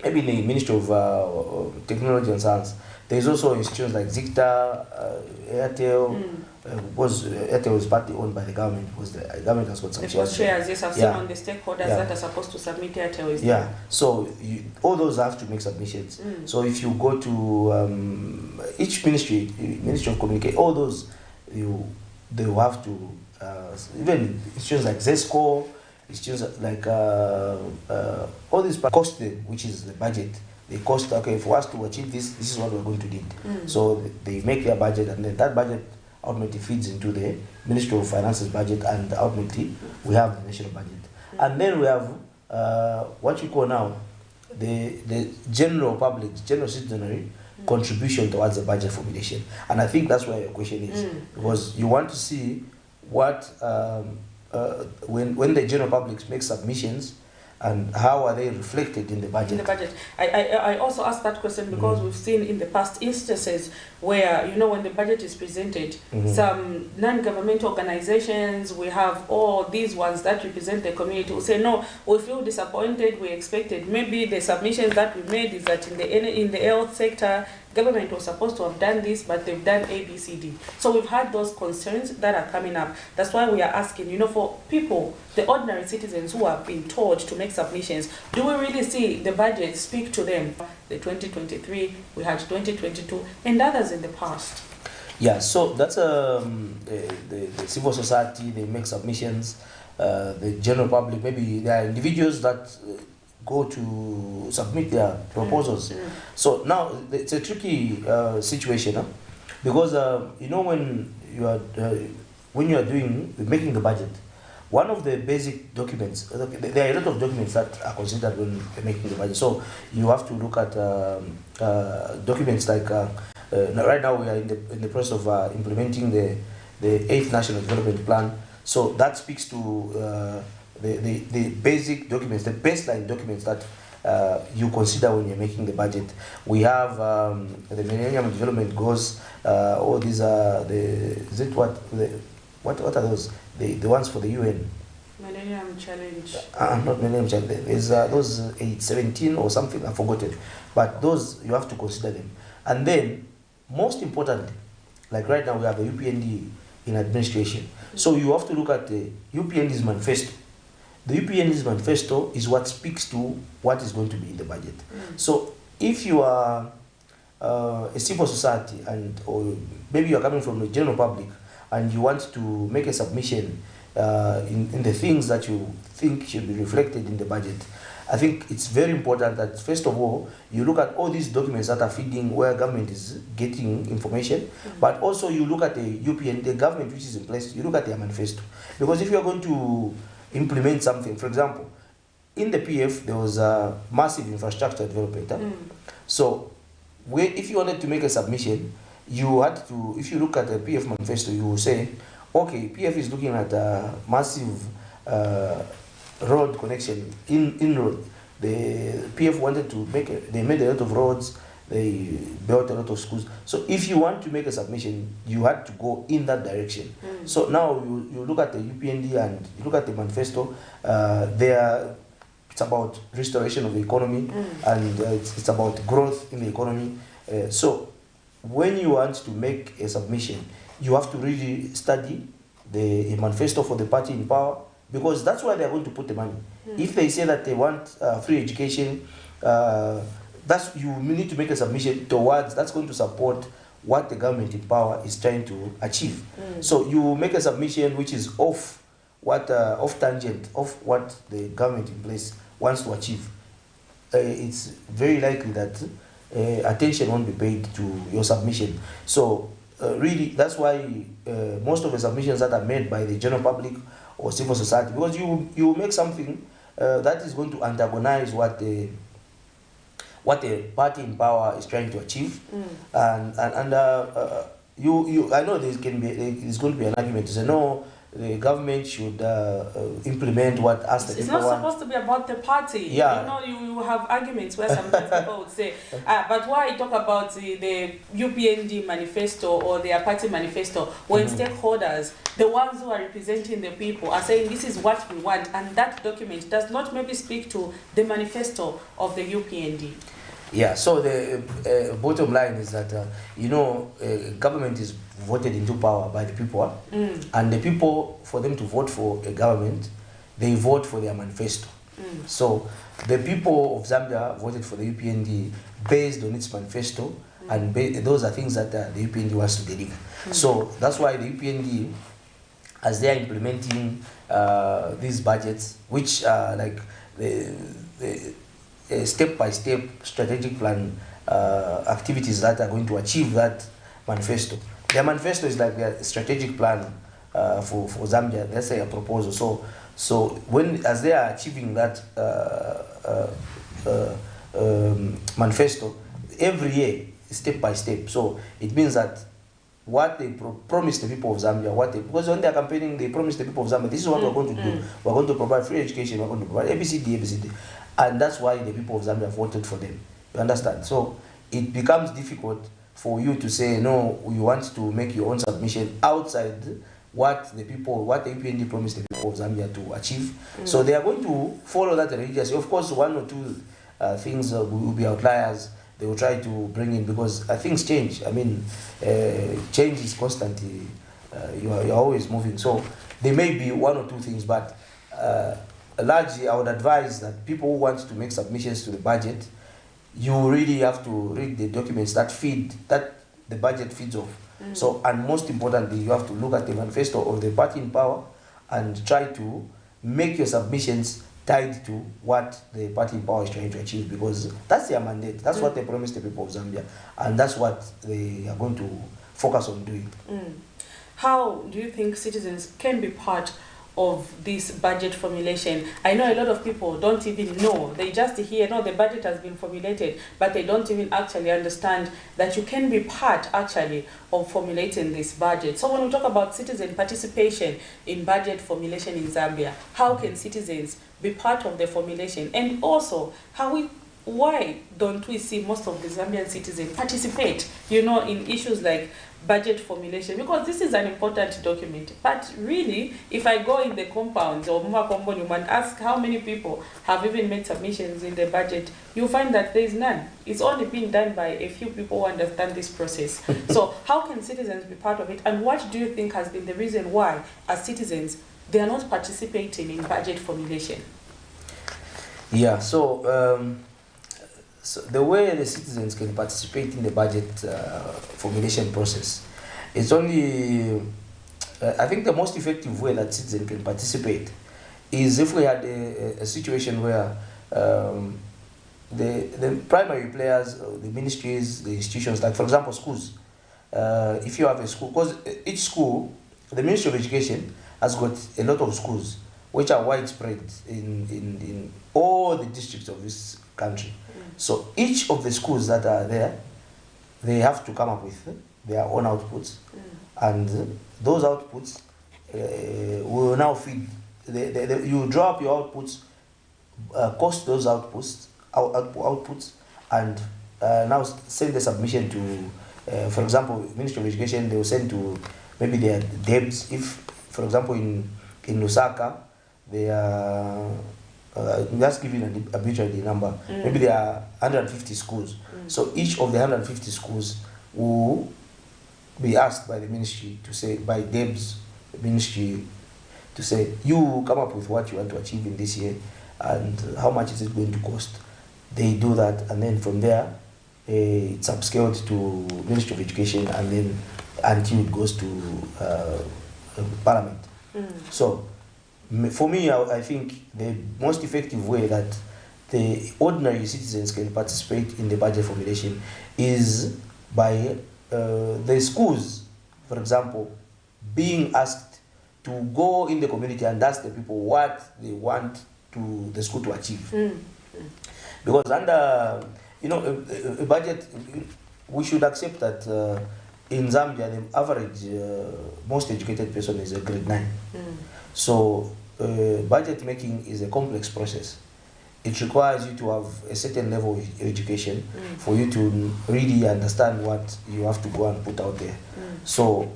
maybe the Ministry of Technology and Science, there's also institutions like Zicta, Airtel, because Airtel is partly owned by the government, because the government has got some shares. Yes, I've seen on the stakeholders that are supposed to submit Airtel is there. So all those have to make submissions. So if you go to each ministry, Ministry of Communication, all those, they will have to, even institutions like ZESCO, institutions like all these cost them, which is the budget. They cost, okay, for us to achieve this, this is what we're going to need. So they make their budget, and then that budget ultimately feeds into the Ministry of Finance's budget, and ultimately we have the national budget. And then we have what you call now the general public, general citizenry contribution towards the budget formulation. And I think that's where your question is, because you want to see what when the general public makes submissions, and how are they reflected in the budget? In the budget. I also asked that question because we've seen in the past instances where, you know, when the budget is presented, some non-governmental organizations, we have all these ones that represent the community will say, no, we feel disappointed, we expected. Maybe the submissions that we made is that in the health sector, government was supposed to have done this, but they've done A, B, C, D. So we've had those concerns that are coming up. That's why we are asking, you know, for people, the ordinary citizens who have been told to make submissions, do we really see the budget speak to them? The 2023, we had 2022, and others in the past. Yeah, so that's the civil society, they make submissions, the general public, maybe there are individuals that go to submit their proposals. So now it's a tricky situation, huh? Because you know, when you are making the budget, one of the basic documents, there are a lot of documents that are considered when making the budget. So you have to look at documents like right now we are in the process of implementing the 8th National Development Plan. So that speaks to the basic documents, the baseline documents that you consider when you're making the budget. We have the Millennium Development Goals. All these are what are those? The ones for the UN. Millennium Challenge. Not Millennium Challenge. There's those 17 or something, I've forgotten. But those, you have to consider them. And then, most importantly, like right now we have the UPND in administration. So you have to look at the UPND's manifesto. The UPND's manifesto is what speaks to what is going to be in the budget. So if you are a civil society, and or maybe you are coming from the general public and you want to make a submission in the things that you think should be reflected in the budget, I think it's very important that first of all you look at all these documents that are feeding where government is getting information, but also you look at the UPN, the government which is in place, you look at their manifesto. Because if you are going to implement something, for example, in the PF there was a massive infrastructure development. So if you wanted to make a submission, you had to, if you look at the PF manifesto, you will say, okay, PF is looking at a massive road connection in road. The PF wanted to make they made a lot of roads, they built a lot of schools. So if you want to make a submission, you had to go in that direction. So now you look at the UPND and you look at the manifesto, it's about restoration of the economy, and it's about growth in the economy. So when you want to make a submission, you have to really study the manifesto for the party in power, because that's where they're going to put the money. If they say that they want free education, that's, you need to make a submission towards, that's going to support what the government in power is trying to achieve. So you make a submission which is off tangent of what the government in place wants to achieve. It's very likely that attention won't be paid to your submission. So really, that's why most of the submissions that are made by the general public or civil society, because you make something that is going to antagonize what the party in power is trying to achieve, and I know there's going to be an argument to say no, the government should implement what us the It's people not want. supposed to be about the party. Yeah. You know, you have arguments where sometimes people would say, but why talk about the UPND manifesto or their party manifesto when stakeholders, the ones who are representing the people, are saying this is what we want, and that document does not maybe speak to the manifesto of the UPND. Yeah, so the bottom line is that, government is voted into power by the people, and the people, for them to vote for a government, they vote for their manifesto. So the people of Zambia voted for the UPND based on its manifesto, and those are things that the UPND wants to deliver. So that's why the UPND, as they are implementing these budgets, which are like the step-by-step strategic plan activities that are going to achieve that manifesto. Their manifesto is like their strategic plan for Zambia. Let's say a proposal. So when, as they are achieving that manifesto, every year, step by step. So it means that what they promised the people of Zambia, because when they are campaigning, they promised the people of Zambia, this is what we're going to do. We're going to provide free education, we're going to provide ABCD. And that's why the people of Zambia voted for them. You understand? So it becomes difficult for you to say, no, you want to make your own submission outside what the UPND promised the people of Zambia to achieve. So they are going to follow that religiously. Of course, one or two things will be outliers. They will try to bring in, because things change. I mean, change is constantly, you're always moving. So there may be one or two things, but largely I would advise that people who want to make submissions to the budget, you really have to read the documents that the budget feeds off. So, and most importantly, you have to look at the manifesto of the party in power and try to make your submissions tied to what the party in power is trying to achieve, because that's their mandate. That's what they promised the people of Zambia, and that's what they are going to focus on doing. How do you think citizens can be part of this budget formulation? I know a lot of people don't even know. They just hear, no, the budget has been formulated, but they don't even actually understand that you can be part actually of formulating this budget. So when we talk about citizen participation in budget formulation in Zambia, how can citizens be part of the formulation? And also, why don't we see most of the Zambian citizens participate, you know, in issues like budget formulation? Because this is an important document. But really, if I go in the compounds or Mumakombonium and ask how many people have even made submissions in the budget, you'll find that there is none. It's only been done by a few people who understand this process. So how can citizens be part of it? And what do you think has been the reason why, as citizens, they are not participating in budget formulation? Yeah, so the way the citizens can participate in the budget formulation process, it's only, I think the most effective way that citizens can participate is if we had a situation where the primary players, the ministries, the institutions, like for example schools, if you have a school, because each school, the Ministry of Education has got a lot of schools which are widespread in all the districts of this country. So each of the schools that are there, they have to come up with their own outputs, and those outputs will now feed. You draw up your outputs, cost those outputs, and now send the submission to, for example, Ministry of Education. They will send to maybe their debts. If, for example, in Lusaka, they are. Just giving an arbitrary number. Maybe there are 150 schools. So each of the 150 schools will be asked by the ministry to say, by DEBS ministry, to say, you come up with what you want to achieve in this year and how much is it going to cost. They do that, and then from there, it's upscaled to Ministry of Education, and then until it goes to Parliament. So, for me, I think the most effective way that the ordinary citizens can participate in the budget formulation is by the schools, for example, being asked to go in the community and ask the people what they want to the school to achieve. Because under, you know, a budget, we should accept that in Zambia, the average most educated person is a grade 9. So budget making is a complex process. It requires you to have a certain level of education for you to really understand what you have to go and put out there. So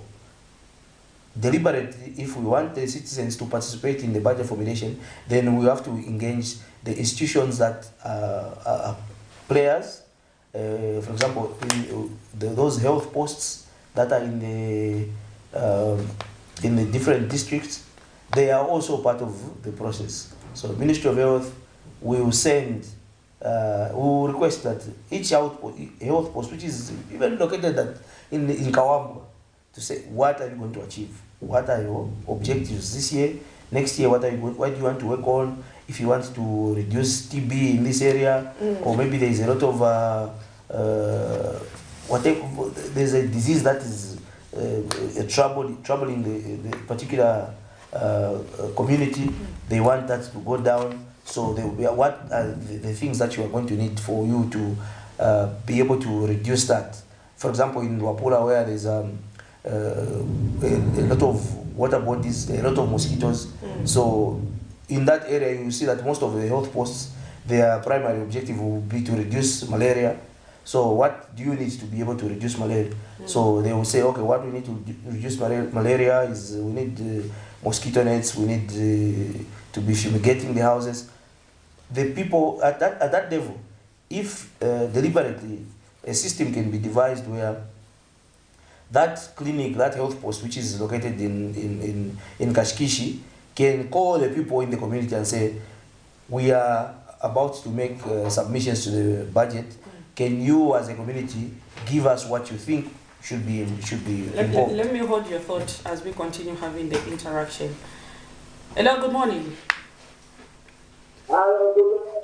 deliberately, if we want the citizens to participate in the budget formulation, then we have to engage the institutions that are players. For example, those health posts that are in the different districts, they are also part of the process. So Ministry of Health will send, will request that each health post, which is even located in Kawambwa, to say, what are you going to achieve? What are your objectives this year? Next year, what do you want to work on? If you want to reduce TB in this area, or maybe there is a lot of whatever, there's a disease that is troubling the particular community. They want that to go down. So what are the things that you are going to need for you to be able to reduce that? For example, in Wapura, where there's a lot of water bodies, a lot of mosquitoes. So in that area, you see that most of the health posts, their primary objective will be to reduce malaria. So what do you need to be able to reduce malaria? So they will say, okay, what we need to reduce malaria is we need mosquito nets, we need to be fumigating the houses. The people at that level, if deliberately a system can be devised where that clinic, that health post, which is located in Kashkishi, can call the people in the community and say, we are about to make submissions to the budget. Can you, as a community, give us what you think should be involved? Let me hold your thought as we continue having the interaction. Hello, good morning. Hello, good morning.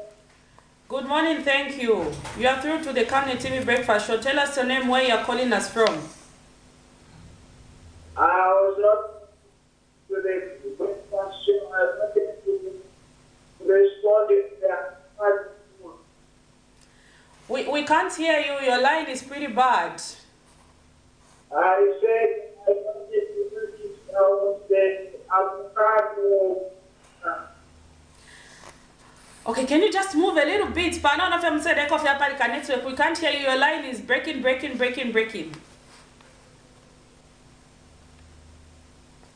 Good morning, thank you. You are through to the Camnet TV Breakfast Show. Tell us your name, where you are calling us from. I was not to the breakfast show. I wanted to respond to that. We can't hear you. Your line is pretty bad. I said I wanted to the avocado. Okay, can you just move a little bit? Network. We can't hear you. Your line is breaking.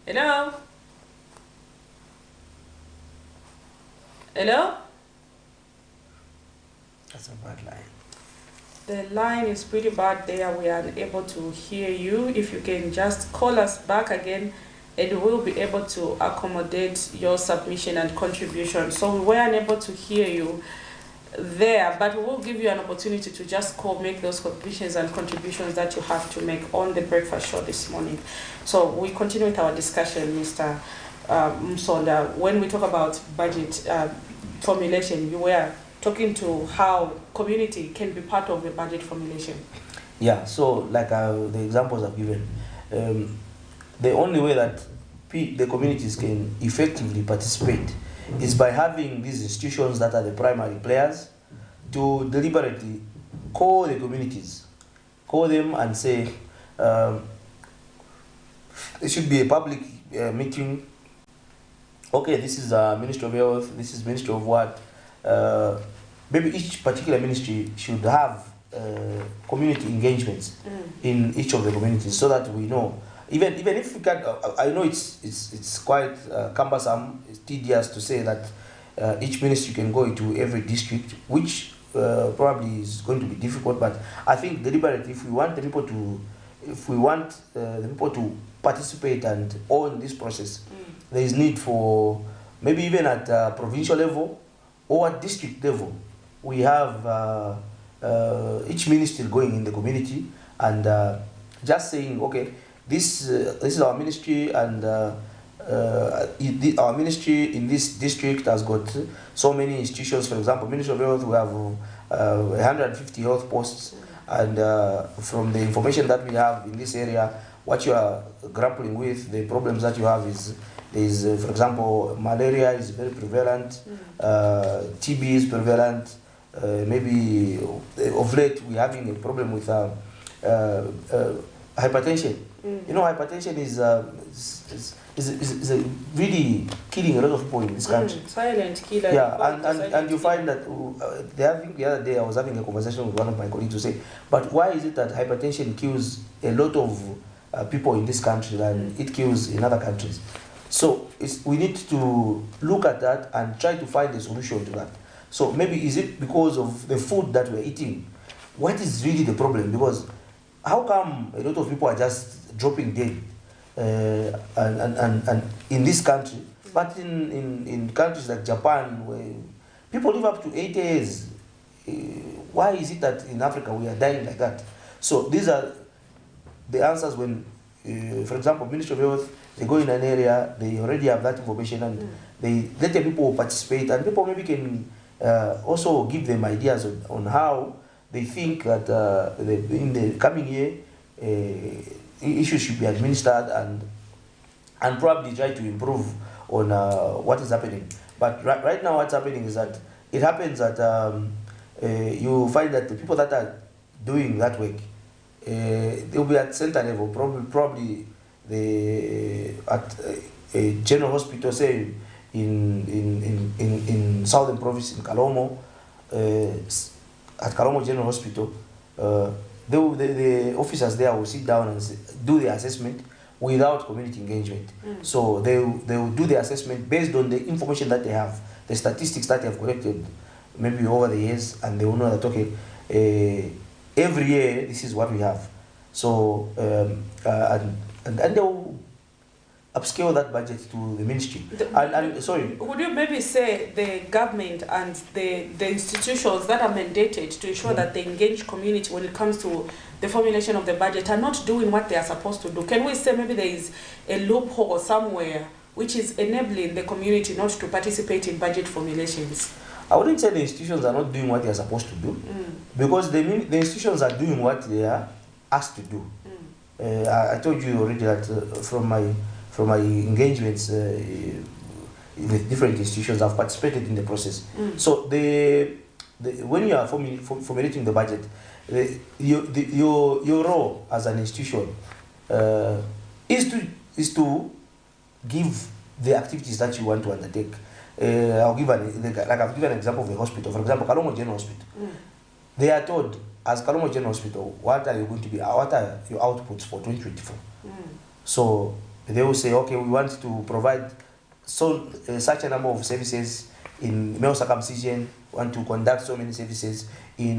Hello? Hello? That's a bad line. The line is pretty bad there. We are unable to hear you. If you can just call us back again, and we'll be able to accommodate your submission and contribution. So we were unable to hear you there, but we will give you an opportunity to just call, make those contributions and contributions that you have to make on the breakfast show this morning. So we continue with our discussion, Mr. Msonda. When we talk about budget formulation, you were talking to how community can be part of the budget formulation. Yeah, so like the examples I've given, the only way that the communities can effectively participate is by having these institutions that are the primary players to deliberately call the communities, call them and say, there should be a public meeting. Okay, this is Ministry of Health, this is Ministry of what? Maybe each particular ministry should have community engagements in each of the communities so that we know. Even if we can, I know it's quite cumbersome, it's tedious to say that each ministry can go into every district, which probably is going to be difficult. But I think deliberately, if we want the people to participate and own this process, there is need for maybe even at provincial level or at district level, we have each ministry going in the community and just saying, okay, this is our ministry, and our ministry in this district has got so many institutions. For example, Ministry of Health, we have 150 health posts, and from the information that we have in this area, what you are grappling with, the problems that you have is, for example, malaria is very prevalent, TB is prevalent, maybe of late we're having a problem with hypertension. You know, hypertension is really killing a lot of people in this country. Silent killer. Yeah, and you find that the other day I was having a conversation with one of my colleagues who say, but why is it that hypertension kills a lot of people in this country than it kills in other countries? So we need to look at that and try to find a solution to that. So maybe is it because of the food that we're eating? What is really the problem? Because how come a lot of people are just dropping dead and in this country, but in countries like Japan, where people live up to 80 years, why is it that in Africa we are dying like that? So these are the answers when, for example, Ministry of Health, they go in an area, they already have that information, and they let the people participate, and people maybe can also give them ideas on how they think that in the coming year issues should be administered, and probably try to improve on what is happening. But right now what's happening is that it happens that you find that the people that are doing that work, they'll be at center level, probably at a general hospital, say in Southern Province, in Kalomo, at Kalomo General Hospital, the officers there will sit down and do the assessment without community engagement. So they will do the assessment based on the information that they have, the statistics that they have collected maybe over the years, and they will know that, okay, every year this is what we have. So and they will upscale that budget to the ministry. Sorry. Would you maybe say the government and the institutions that are mandated to ensure that they engage community when it comes to the formulation of the budget are not doing what they are supposed to do? Can we say maybe there is a loophole somewhere which is enabling the community not to participate in budget formulations? I wouldn't say the institutions are not doing what they are supposed to do, because the institutions are doing what they are asked to do. I told you already that from my engagements with different institutions, I've participated in the process. So when you are formulating the budget, your role as an institution is to give the activities that you want to undertake. I'll give I've given an example of the hospital. For example, Kalomo General Hospital. They are told, as Kalomo General Hospital, what are your outputs for 2024? So they will say, okay, we want to provide such a number of services in male circumcision, want to conduct so many services in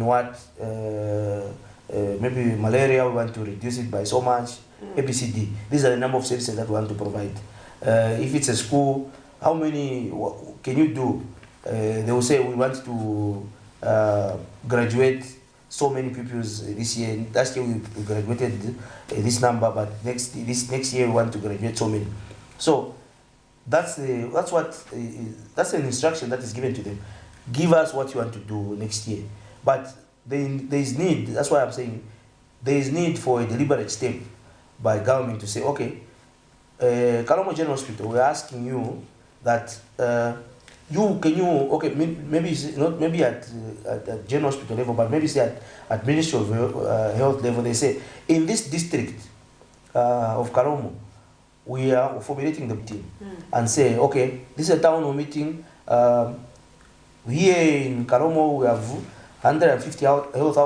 maybe malaria, we want to reduce it by so much, ABCD. These are the number of services that we want to provide. If it's a school, how many can you do? They will say we want to graduate so many pupils this year. Last year we graduated this number, but this next year we want to graduate so many. So that's an instruction that is given to them. Give us what you want to do next year. But there is need. That's why I'm saying there is need for a deliberate step by government to say, okay, Kalomo General Hospital, we're asking you that maybe not maybe at General Hospital level, but maybe say at Ministry of Health level, they say in this district of Kalomo, we are formulating the team and say, okay, this is a town hall meeting. Here in Kalomo, we have 150 health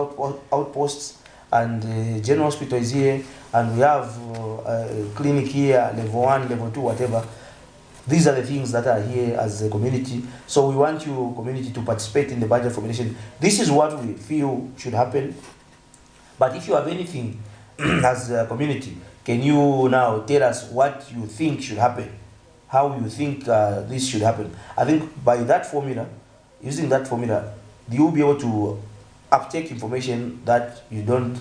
outposts, and General Hospital is here, and we have a clinic here, level 1, level 2, whatever. These are the things that are here as a community. So we want you, community, to participate in the budget formulation. This is what we feel should happen. But if you have anything as a community, can you now tell us what you think should happen? How you think this should happen? I think by that formula, using that formula, you will be able to uptake information that you don't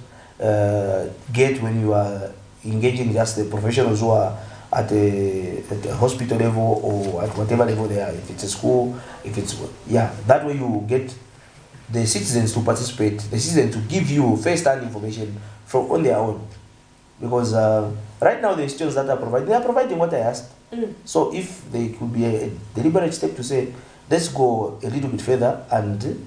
get when you are engaging just the professionals who are at the hospital level or at whatever level they are. If it's a school, if it's, that way you get the citizens to participate, the citizens to give you first-hand information on their own. Because right now the institutions that are providing, they are providing what I asked. So if there could be a deliberate step to say, let's go a little bit further and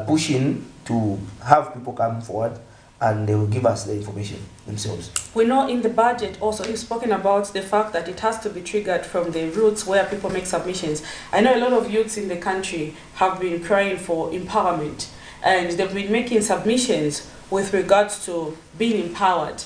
push in to have people come forward and they will give us the information themselves. We know in the budget also you've spoken about the fact that it has to be triggered from the roots where people make submissions. I know a lot of youths in the country have been crying for empowerment, and they've been making submissions with regards to being empowered.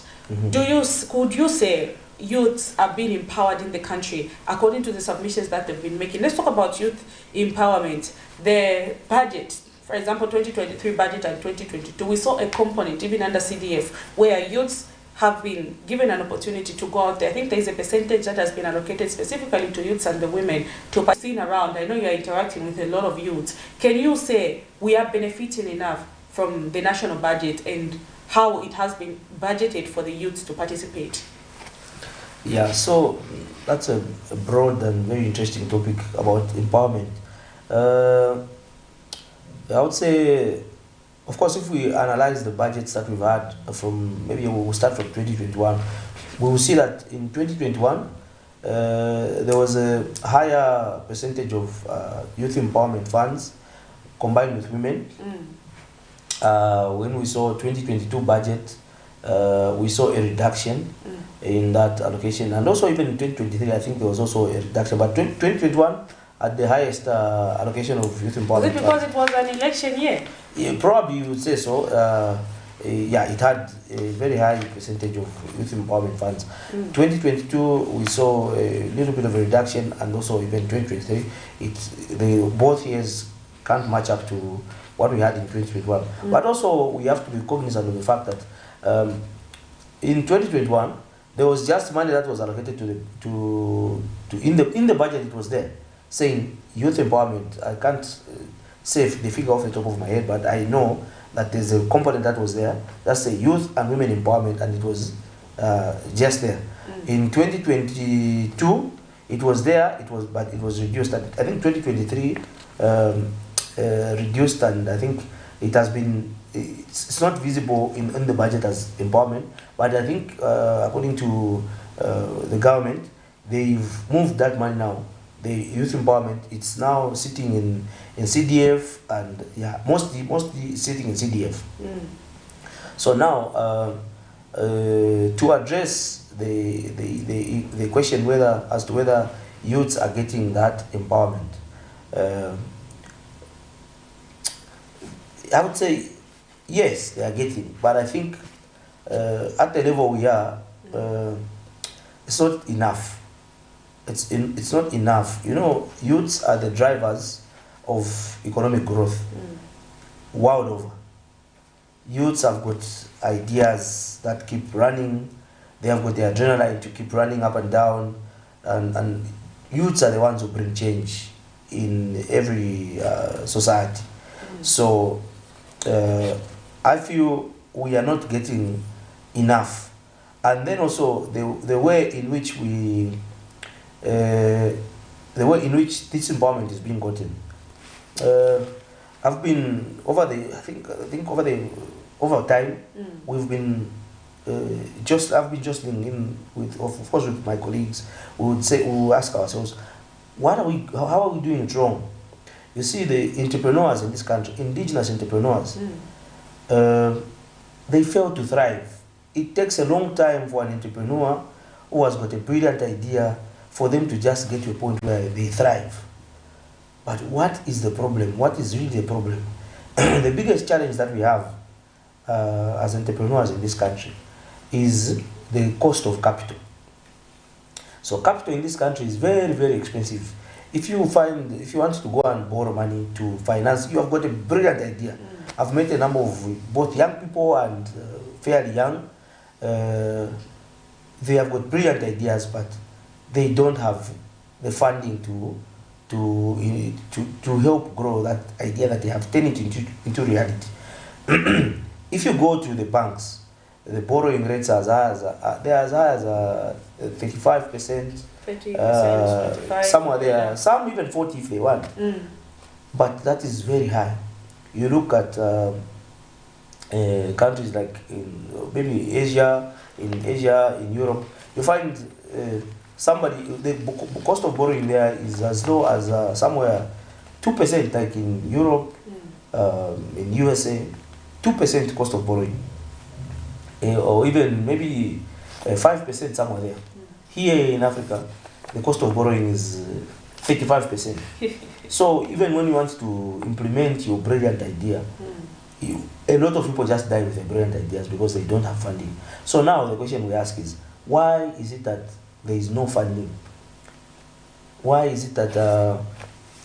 Could you say youths are being empowered in the country according to the submissions that they've been making? Let's talk about youth empowerment. The budget, for example, 2023 budget and 2022, we saw a component even under CDF where youths have been given an opportunity to go out there. I think there is a percentage that has been allocated specifically to youths and the women to participate around. I know you are interacting with a lot of youths. Can you say we are benefiting enough from the national budget and how it has been budgeted for the youths to participate? Yeah, so that's a broad and very interesting topic about empowerment. I would say, of course, if we analyze the budgets that we've had from, maybe we'll start from 2021, we will see that in 2021, there was a higher percentage of youth empowerment funds combined with women. When we saw 2022 budget, we saw a reduction in that allocation, and also even in 2023, I think there was also a reduction. But 2021 had the highest allocation of youth empowerment. Was it because it was an election year? Yeah, probably you would say so. Yeah, it had a very high percentage of youth empowerment funds. 2022, we saw a little bit of a reduction, and also even 2023, both years can't match up to what we had in 2021. But also we have to be cognizant of the fact that in 2021 there was just money that was allocated in the budget. It was there saying youth empowerment. I can't say the figure off the top of my head, but I know that there's a component that was there. That's the youth and women empowerment, and it was just there. In 2022 it was there. But it was reduced. I think 2023 reduced, and I think it has been. It's not visible in the budget as empowerment, but I think according to the government, they've moved that money now. The youth empowerment, it's now sitting in CDF, and mostly sitting in CDF. So now to address the question as to whether youths are getting that empowerment, I would say yes, they are getting, but I think at the level we are, it's not enough. It's not enough. You know, youths are the drivers of economic growth world over. Youths have got ideas that keep running. They have got the adrenaline to keep running up and down, and youths are the ones who bring change in every society. So I feel we are not getting enough, and then also the way in which this empowerment is being gotten. I've been over time we've been I've been just in with, of course, with my colleagues. We will ask ourselves, how are we doing it wrong? You see, the entrepreneurs in this country, indigenous entrepreneurs, they fail to thrive. It takes a long time for an entrepreneur who has got a brilliant idea for them to just get to a point where they thrive. But what is the problem? What is really the problem? The biggest challenge that we have as entrepreneurs in this country is the cost of capital. So capital in this country is very, very expensive. If you want to go and borrow money to finance, you have got a brilliant idea. I've met a number of both young people and fairly young. They have got brilliant ideas, but they don't have the funding to help grow that idea that they have, turn it into reality. If you go to the banks, the borrowing rates are they're as high as 35%, 30%, somewhere there, some even 40 if they want. But that is very high. You look at countries like maybe Asia, in Europe, you find the cost of borrowing there is as low as somewhere 2%, like in Europe, in USA, 2% cost of borrowing, or even maybe 5% somewhere there. Here in Africa, the cost of borrowing is 35%. So even when you want to implement your brilliant idea, a lot of people just die with their brilliant ideas because they don't have funding. So now the question we ask is, why is it that there is no funding? Why is it that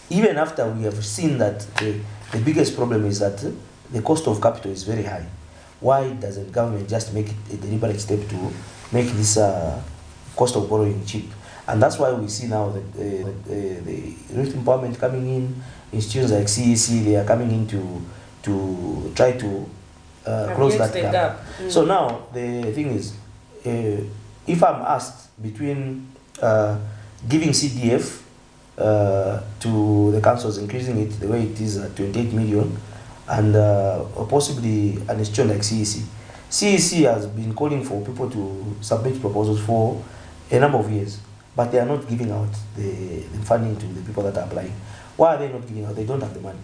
even after we have seen that the biggest problem is that the cost of capital is very high, why doesn't government just make it a deliberate step to make this cost of borrowing cheap? And that's why we see now that the youth empowerment coming in, institutions like CEC, they are coming in to try to close that gap. So now the thing is, if I'm asked between giving CDF to the councils, increasing it the way it is at 28 million, and possibly an institution like CEC. CEC has been calling for people to submit proposals for a number of years, but they are not giving out the funding to the people that are applying. Why are they not giving out? They don't have the money.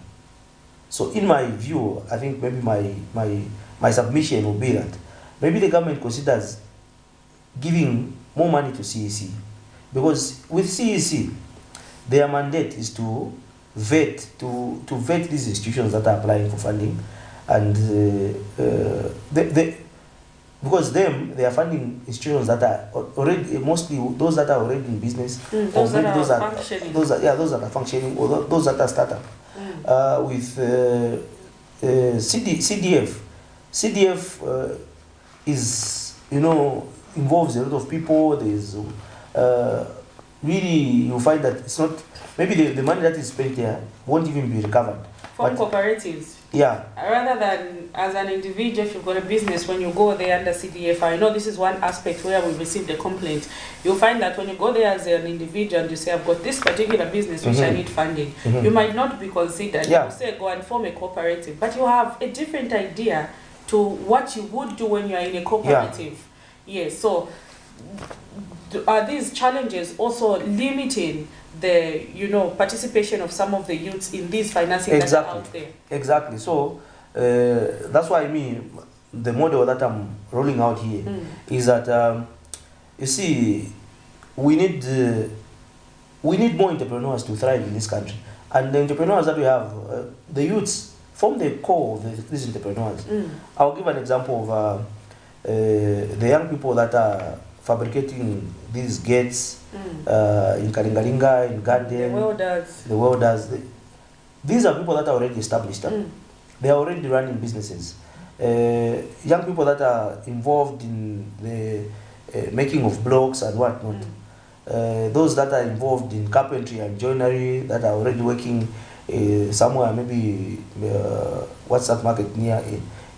So in my view, I think maybe my submission will be that maybe the government considers giving more money to CEC, because with CEC, their mandate is to vet these institutions that are applying for funding, and because they are funding institutions that are already, mostly those that are already in business, or maybe those that are functioning, or those that are startup. With CDF is, involves a lot of people. There's really, you find that it's not, maybe the money that is spent there won't even be recovered. From cooperatives. Yeah. Rather than as an individual, if you've got a business, when you go there under CDF, I know this is one aspect where we received a complaint. You'll find that when you go there as an individual and you say, I've got this particular business which I need funding, you might not be considered. You say, go and form a cooperative, but you have a different idea to what you would do when you are in a cooperative. Yes, so are these challenges also limiting the participation of some of the youths in these financing that are out there? Exactly. So that's why the model that I'm rolling out here is that you see, we need more entrepreneurs to thrive in this country. And the entrepreneurs that we have, the youths, form the core of these entrepreneurs. I'll give an example of the young people that are fabricating these gates in Kalingalinga, in Garden, the welders. These are people that are already established. They are already running businesses. Young people that are involved in the making of blocks and whatnot. Those that are involved in carpentry and joinery, that are already working somewhere, maybe what's that market near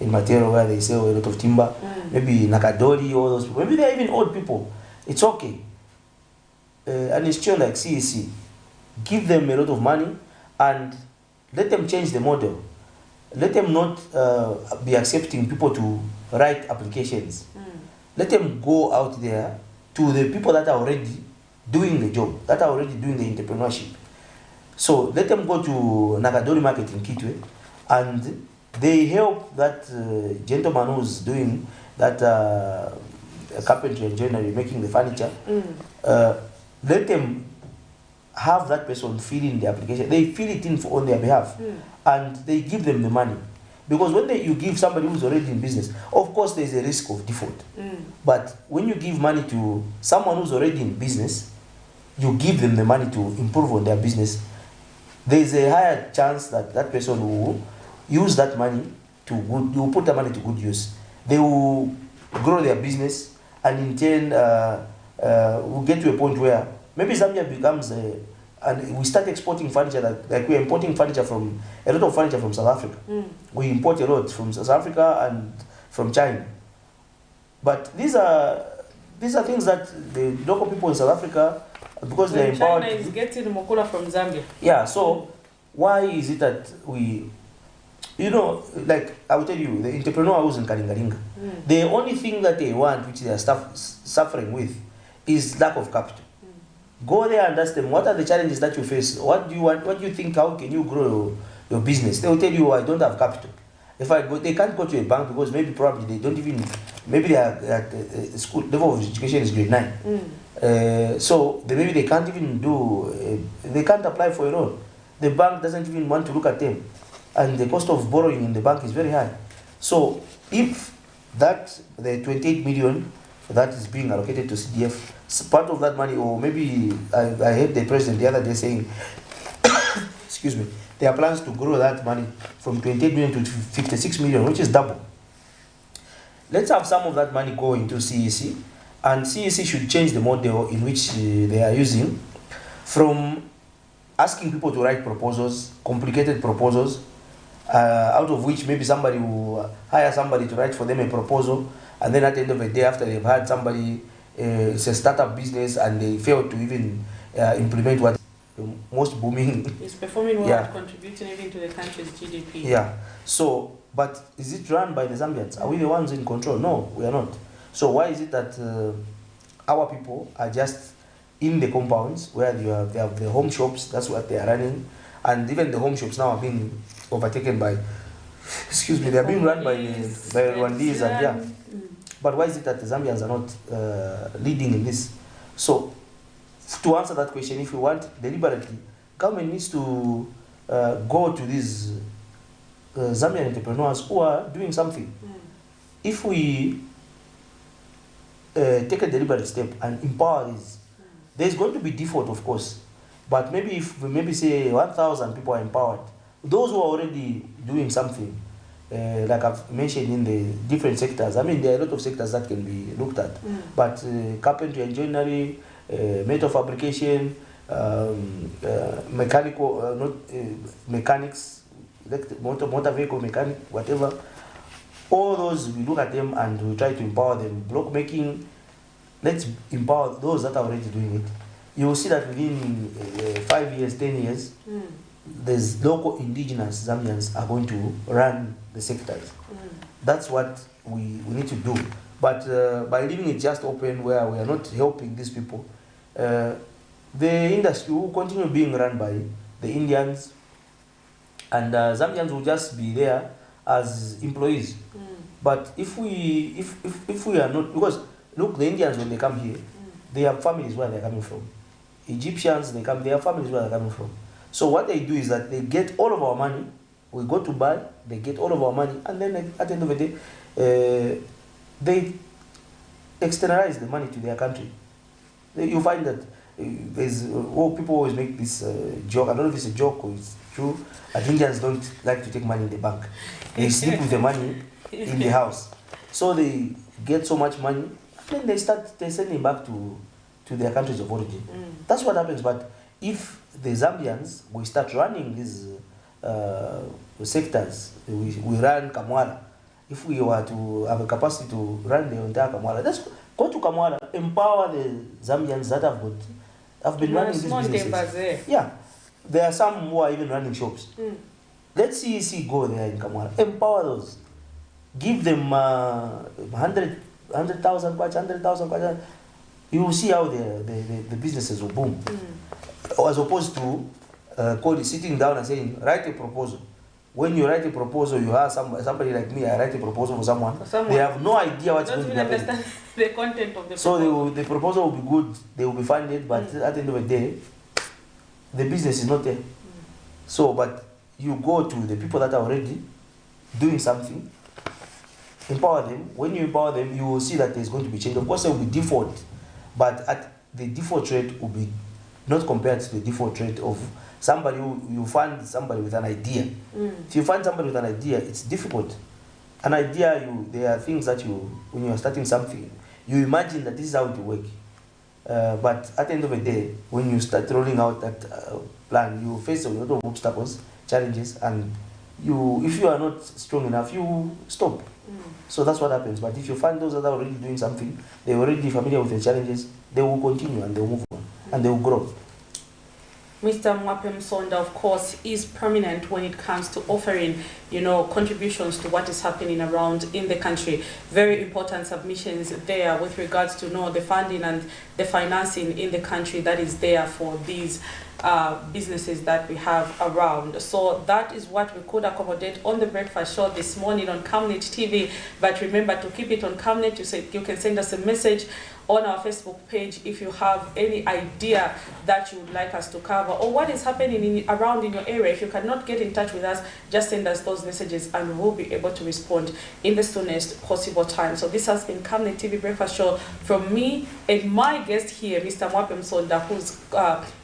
in Matero where they sell a lot of timber, maybe Nakadori, all those people. Maybe they're even old people. It's okay. And it's still like CEC. Give them a lot of money and let them change the model. Let them not be accepting people to write applications. Let them go out there to the people that are already doing the job, that are already doing the entrepreneurship. So let them go to Nakadori Market in Kitwe and they help that gentleman who's doing that carpentry and joinery, making the furniture. Let them have that person fill in the application. They fill it in on their behalf and they give them the money. Because when you give somebody who's already in business, of course there's a risk of default. But when you give money to someone who's already in business, you give them the money to improve on their business, there's a higher chance that that person will use that money to good, will put the money to good use. They will grow their business and in turn will get to a point where maybe Zambia becomes and we start exporting furniture like we're importing furniture from, a lot of furniture from South Africa. We import a lot from South Africa and from China. But these are things that the local people in South Africa, because they're empowered. China is getting Mokula from Zambia. Yeah, so why is it that we, you know, like I will tell you, the entrepreneur who's in Kalingalinga, the only thing that they want, which they are suffering with, is lack of capital. Go there and ask them, what are the challenges that you face? What do you want? What do you think? How can you grow your business? They will tell you, I don't have capital. If I go, they can't go to a bank because maybe probably they don't even, maybe they are at school level of education is grade 9. So maybe they can't even do, they can't apply for a loan. The bank doesn't even want to look at them. And the cost of borrowing in the bank is very high. So if that, the 28 million that is being allocated to CDF, part of that money, or maybe I heard the president the other day saying, excuse me, there are plans to grow that money from 28 million to 56 million, which is double. Let's have some of that money go into CEC, and CEC should change the model in which they are using from asking people to write proposals, complicated proposals, out of which maybe somebody will hire somebody to write for them a proposal, and then at the end of the day, after they've had somebody, it's a startup business, and they fail to even implement what the most booming. It's performing well, yeah, contributing even to the country's GDP. Yeah. So, but is it run by the Zambians? Are we the ones in control? No, we are not. So why is it that our people are just in the compounds where they have the home shops? That's what they are running, and even the home shops now are being overtaken by, excuse me, they are being run by Rwandese and yeah. But why is it that the Zambians are not leading in this? So, to answer that question, if we want deliberately, government needs to go to these Zambian entrepreneurs who are doing something. If we take a deliberate step and empower these, there's going to be default, of course. But maybe if we maybe say 1,000 people are empowered, those who are already doing something, like I've mentioned in the different sectors, I mean, there are a lot of sectors that can be looked at. But carpentry and joinery, metal fabrication, mechanical, mechanics, motor vehicle mechanic, whatever, all those, we look at them and we try to empower them. Block making, let's empower those that are already doing it. You will see that within 5 years, 10 years, there's local indigenous Zambians are going to run the sectors. That's what we need to do. But by leaving it just open where we are not helping these people, the industry will continue being run by the Indians, and Zambians will just be there as employees. But if we are not, because look, the Indians, when they come here, they have families where they're coming from. Egyptians, they have families where they're coming from. So what they do is that they get all of our money, we go to buy, they get all of our money, and then at the end of the day, they externalize the money to their country. You find that there's people always make this joke. I don't know if it's a joke or it's true. But Indians don't like to take money in the bank. They sleep with the money in the house. So they get so much money, and then they send it back to their countries of origin. That's what happens. But if the Zambians, we start running these sectors, we run Kamwala. If we were to have a capacity to run the entire Kamwala, let's go to Kamwala, empower the Zambians that have been running these businesses. Yeah, there are some who are even running shops. Let's see go there in Kamwala, empower those, give them 100,000 kwacha, 100,000 kwacha. You will see how the businesses will boom. As opposed to sitting down and saying, write a proposal. When you write a proposal, you have somebody like me, I write a proposal for someone. They have no idea what's going to happen. Understand the content of the proposal. So the proposal will be good, they will be funded, but at the end of the day, the business is not there. So, but you go to the people that are already doing something, empower them. When you empower them, you will see that there's going to be change. Of course, there will be default, but at the default rate will be not compared to the default rate of somebody who you find somebody with an idea. If you find somebody with an idea, it's difficult. An idea, there are things that when you are starting something, you imagine that this is how it will work. But at the end of the day, when you start rolling out that plan, you face a lot of obstacles, challenges, and if you are not strong enough, you stop. So that's what happens. But if you find those that are already doing something, they're already familiar with the challenges, they will continue and they will move on and they will grow. Mr. Mwapem Sonda, of course, is prominent when it comes to offering, contributions to what is happening around in the country. Very important submissions there with regards to the funding and the financing in the country that is there for these businesses that we have around. So that is what we could accommodate on the breakfast show this morning on Camnet TV. But remember to keep it on Camnet. You can send us a message on our Facebook page if you have any idea that you would like us to cover or what is happening around in your area. If you cannot get in touch with us, just send us those messages and we'll be able to respond in the soonest possible time. So this has been Camnet TV Breakfast Show from me and my guest here, Mr. Mwapem Sonda, who's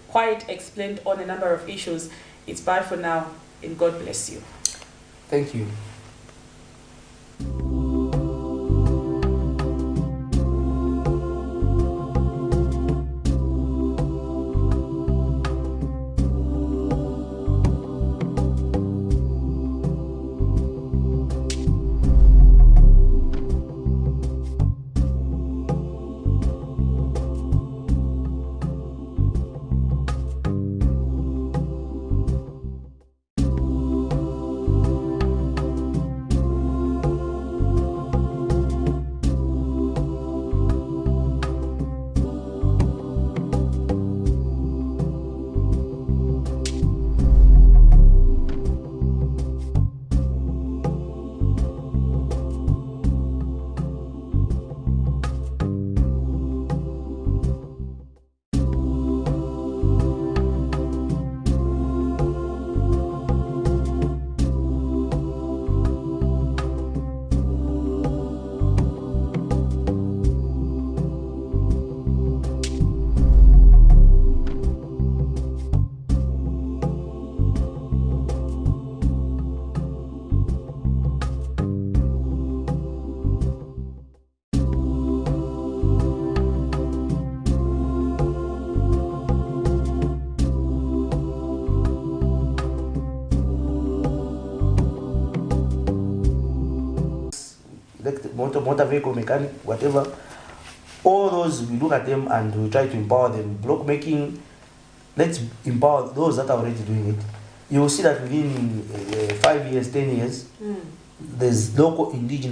quite explained on a number of issues. It's bye for now and God bless you. Thank you. Motor vehicle mechanic, whatever, all those, we look at them and we try to empower them. Block making, let's empower those that are already doing it. You will see that within 5 years, 10 years, there's local indigenous